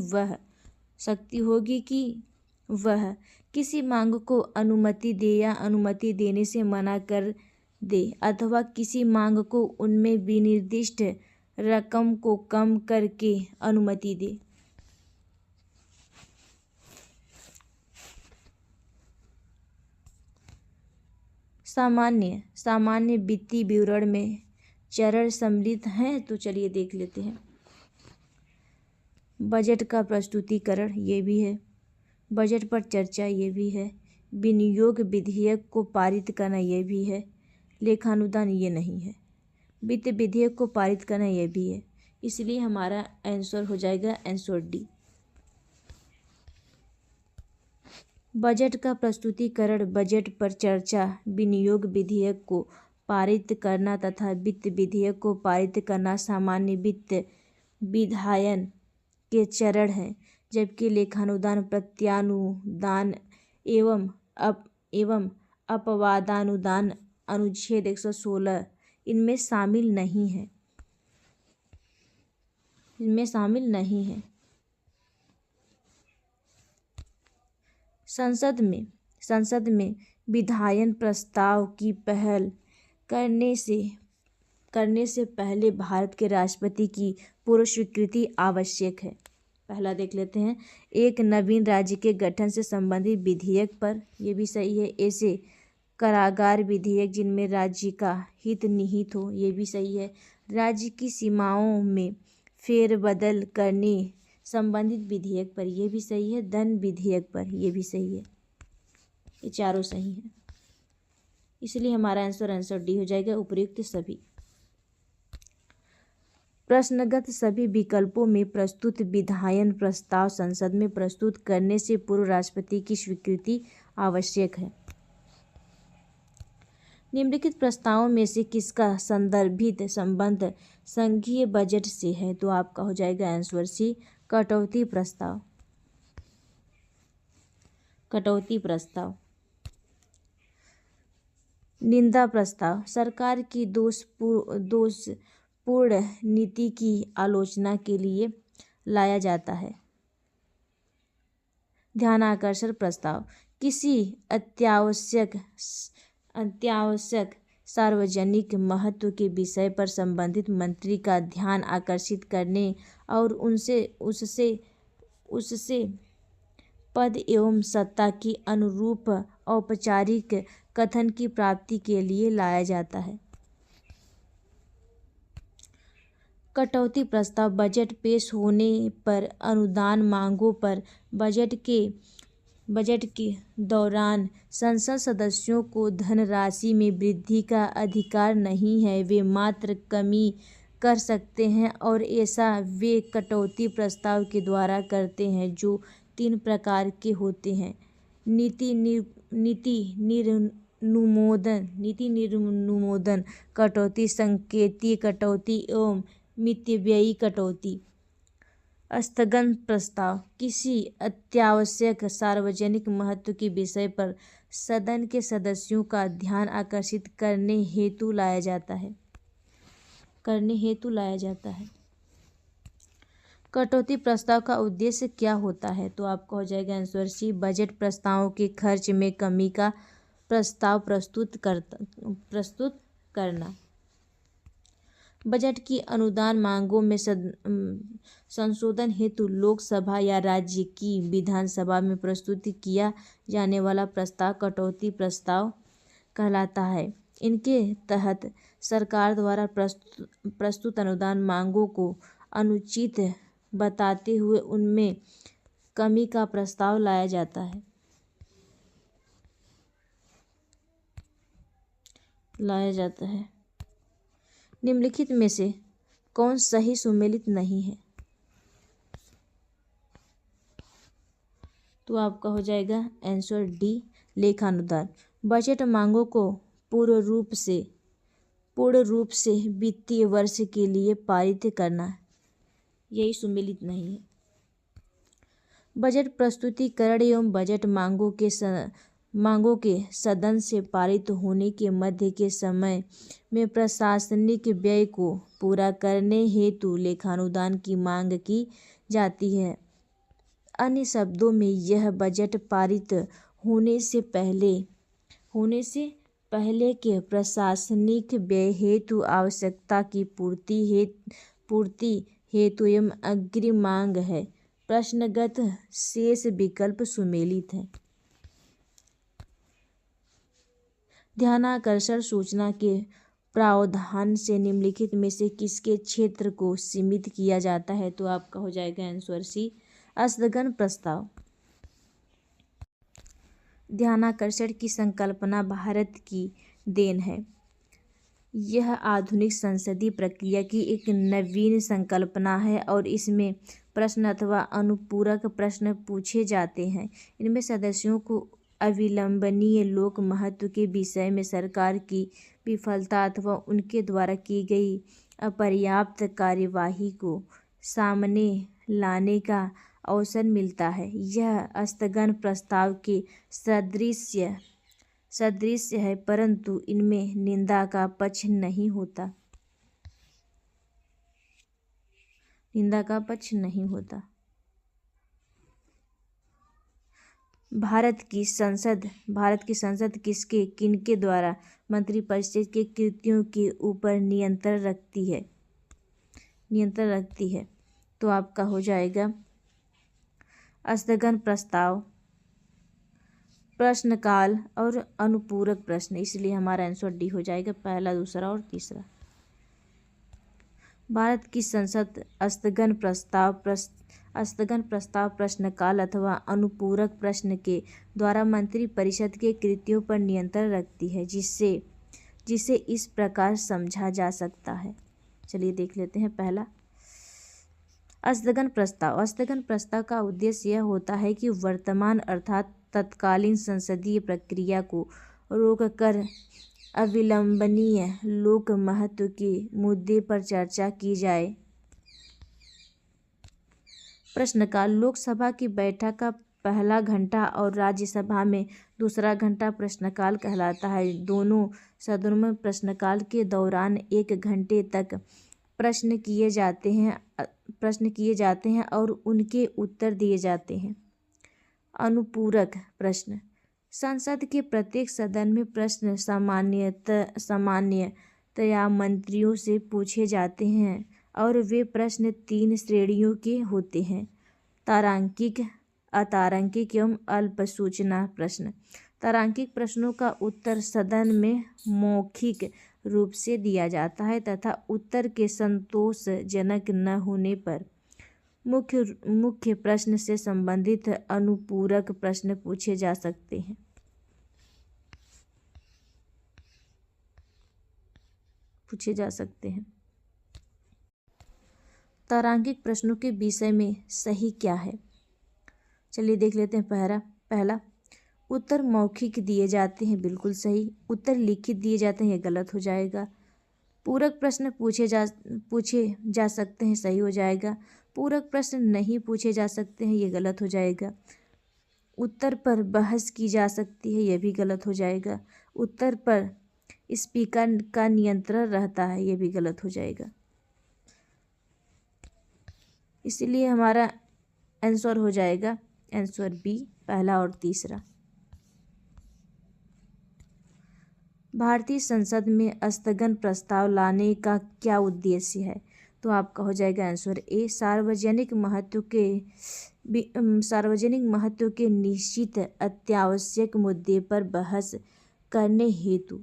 वह किसी मांग को अनुमति दे या अनुमति देने से मना कर दे अथवा किसी मांग को उनमें विनिर्दिष्ट रकम को कम करके अनुमति दे। सामान्य वित्तीय विवरण में चरण सम्मिलित हैं, तो चलिए देख लेते हैं। बजट का प्रस्तुतिकरण ये भी है, बजट पर चर्चा ये भी है, विनियोग विधेयक को पारित करना ये भी है, लेखानुदान ये नहीं है, वित्त विधेयक को पारित करना ये भी है, इसलिए हमारा आंसर हो जाएगा आंसर डी। बजट का प्रस्तुतिकरण, बजट पर चर्चा, विनियोग विधेयक को पारित करना तथा वित्त विधेयक को पारित करना सामान्य वित्त विधायन के चरण हैं, जबकि लेखानुदान प्रत्यानुदान एवं अपवादानुदान अनुच्छेद 116 इनमें शामिल नहीं है। संसद में विधायन प्रस्ताव की पहल करने से पहले भारत के राष्ट्रपति की पूर्व स्वीकृति आवश्यक है। पहला देख लेते हैं, एक नवीन राज्य के गठन से संबंधित विधेयक पर, यह भी सही है। ऐसे कारागार विधेयक जिनमें राज्य का हित निहित हो, ये भी सही है। राज्य की सीमाओं में फेरबदल करने संबंधित विधेयक पर, यह भी सही है। धन विधेयक पर, यह भी सही है। ये चारों सही हैं, इसलिए हमारा आंसर डी हो जाएगा, उपयुक्त सभी। प्रश्नगत सभी विकल्पों में प्रस्तुत विधायन प्रस्ताव संसद में प्रस्तुत करने से पूर्व राष्ट्रपति की स्वीकृति आवश्यक है। निम्नलिखित प्रस्तावों में से किसका संदर्भित संबंध संघीय बजट से है? तो आपका हो जाएगा आंसर सी, कटौती प्रस्ताव। निंदा प्रस्ताव सरकार की दोषपूर्ण नीति की आलोचना के लिए लाया जाता है। ध्यानाकर्षण प्रस्ताव किसी अत्यावश्यक सार्वजनिक महत्व के विषय पर संबंधित मंत्री का ध्यान आकर्षित करने और उससे पद एवं सत्ता की अनुरूप औपचारिक कथन की प्राप्ति के लिए लाया जाता है। कटौती प्रस्ताव बजट पेश होने पर अनुदान मांगों पर बजट के दौरान संसद सदस्यों को धनराशि में वृद्धि का अधिकार नहीं है। वे मात्र कमी कर सकते हैं और ऐसा वे कटौती प्रस्ताव के द्वारा करते हैं, जो 3 प्रकार के होते हैं: नीति निर्नुमोदन कटौती, संकेतीय कटौती एवं मितव्ययी कटौती। स्थगन प्रस्ताव किसी अत्यावश्यक सार्वजनिक महत्व के विषय पर सदन के सदस्यों का ध्यान आकर्षित करने हेतु लाया जाता है। कटौती प्रस्ताव का उद्देश्य क्या होता है? तो आपका हो जाएगा आंसर सी, बजट प्रस्तावों के खर्च में कमी का प्रस्ताव प्रस्तुत करना। बजट की अनुदान मांगों में संशोधन हेतु लोकसभा या राज्य की विधानसभा में प्रस्तुत किया जाने वाला प्रस्ताव कटौती प्रस्ताव कहलाता है। इनके तहत सरकार द्वारा प्रस्तुत अनुदान मांगों को अनुचित बताते हुए उनमें कमी का प्रस्ताव लाया जाता है। निम्नलिखित में से कौन सही सुमेलित नहीं है? तो आपका हो जाएगा आंसर डी, लेखानुदान। बजट मांगों को पूर्ण रूप से वित्तीय वर्ष के लिए पारित करना, यही सुमेलित नहीं है। बजट प्रस्तुतिकरण एवं बजट मांगों के सदन से पारित होने के मध्य के समय में प्रशासनिक व्यय को पूरा करने हेतु लेखानुदान की मांग की जाती है। अन्य शब्दों में, यह बजट पारित होने से पहले के प्रशासनिक व्यय हेतु आवश्यकता की पूर्ति हेतु एवं अग्रिम मांग है। प्रश्नगत शेष विकल्प सुमेलित है। ध्यानाकर्षण सूचना के प्रावधान से निम्नलिखित में से किसके क्षेत्र को सीमित किया जाता है? तो आपका हो जाएगा आंसर सी, स्थगन प्रस्ताव। ध्यानाकर्षण की संकल्पना भारत की देन है। यह आधुनिक संसदीय प्रक्रिया की एक नवीन संकल्पना है और इसमें प्रश्न अथवा अनुपूरक प्रश्न पूछे जाते हैं। इनमें सदस्यों को अविलंबनीय लोक महत्व के विषय में सरकार की विफलता अथवा उनके द्वारा की गई अपर्याप्त कार्यवाही को सामने लाने का अवसर मिलता है। यह स्थगन प्रस्ताव के सदृश है, परंतु इनमें निंदा का पक्ष नहीं होता। भारत की संसद किनके द्वारा मंत्रिपरिषद के कृत्यों के ऊपर नियंत्रण रखती है? तो आपका हो जाएगा स्थगन प्रस्ताव, प्रश्नकाल और अनुपूरक प्रश्न, इसलिए हमारा आंसर डी हो जाएगा, पहला, दूसरा और तीसरा। भारत की संसद स्थगन प्रस्ताव प्रश्नकाल अथवा अनुपूरक प्रश्न के द्वारा मंत्रिपरिषद के कृत्यों पर नियंत्रण रखती है, जिसे इस प्रकार समझा जा सकता है। चलिए देख लेते हैं। पहला, स्थगन प्रस्ताव का उद्देश्य यह होता है कि वर्तमान अर्थात तत्कालीन संसदीय प्रक्रिया को रोककर अविलंबनीय लोक महत्व के मुद्दे पर चर्चा की जाए। प्रश्नकाल लोकसभा की बैठक का पहला घंटा और राज्यसभा में दूसरा घंटा प्रश्नकाल कहलाता है। दोनों सदनों में प्रश्नकाल के दौरान 1 घंटे तक प्रश्न किए जाते हैं और उनके उत्तर दिए जाते हैं। अनुपूरक प्रश्न संसद के प्रत्येक सदन में प्रश्न सामान्यतया मंत्रियों से पूछे जाते हैं और वे प्रश्न 3 श्रेणियों के होते हैं: तारांकिक, अतारांकिक एवं अल्प सूचना प्रश्न। तारांकिक प्रश्नों का उत्तर सदन में मौखिक रूप से दिया जाता है तथा उत्तर के संतोषजनक न होने पर मुख्य प्रश्न से संबंधित अनुपूरक प्रश्न पूछे जा सकते हैं। तारांकिक प्रश्नों के विषय में सही क्या है? चलिए देख लेते हैं। पहला, उत्तर मौखिक दिए जाते हैं, बिल्कुल सही। उत्तर लिखित दिए जाते हैं, ये गलत हो जाएगा। पूरक प्रश्न पूछे जा सकते हैं, सही हो जाएगा। पूरक प्रश्न नहीं पूछे जा सकते हैं, ये गलत हो जाएगा। उत्तर पर बहस की जा सकती है, यह भी गलत हो जाएगा। उत्तर पर स्पीकर का नियंत्रण रहता है, यह भी गलत हो जाएगा। इसलिए हमारा आंसर हो जाएगा आंसर बी, पहला और तीसरा। भारतीय संसद में स्थगन प्रस्ताव लाने का क्या उद्देश्य है? तो आपका हो जाएगा आंसर ए, सार्वजनिक महत्व के निश्चित अत्यावश्यक मुद्दे पर बहस करने हेतु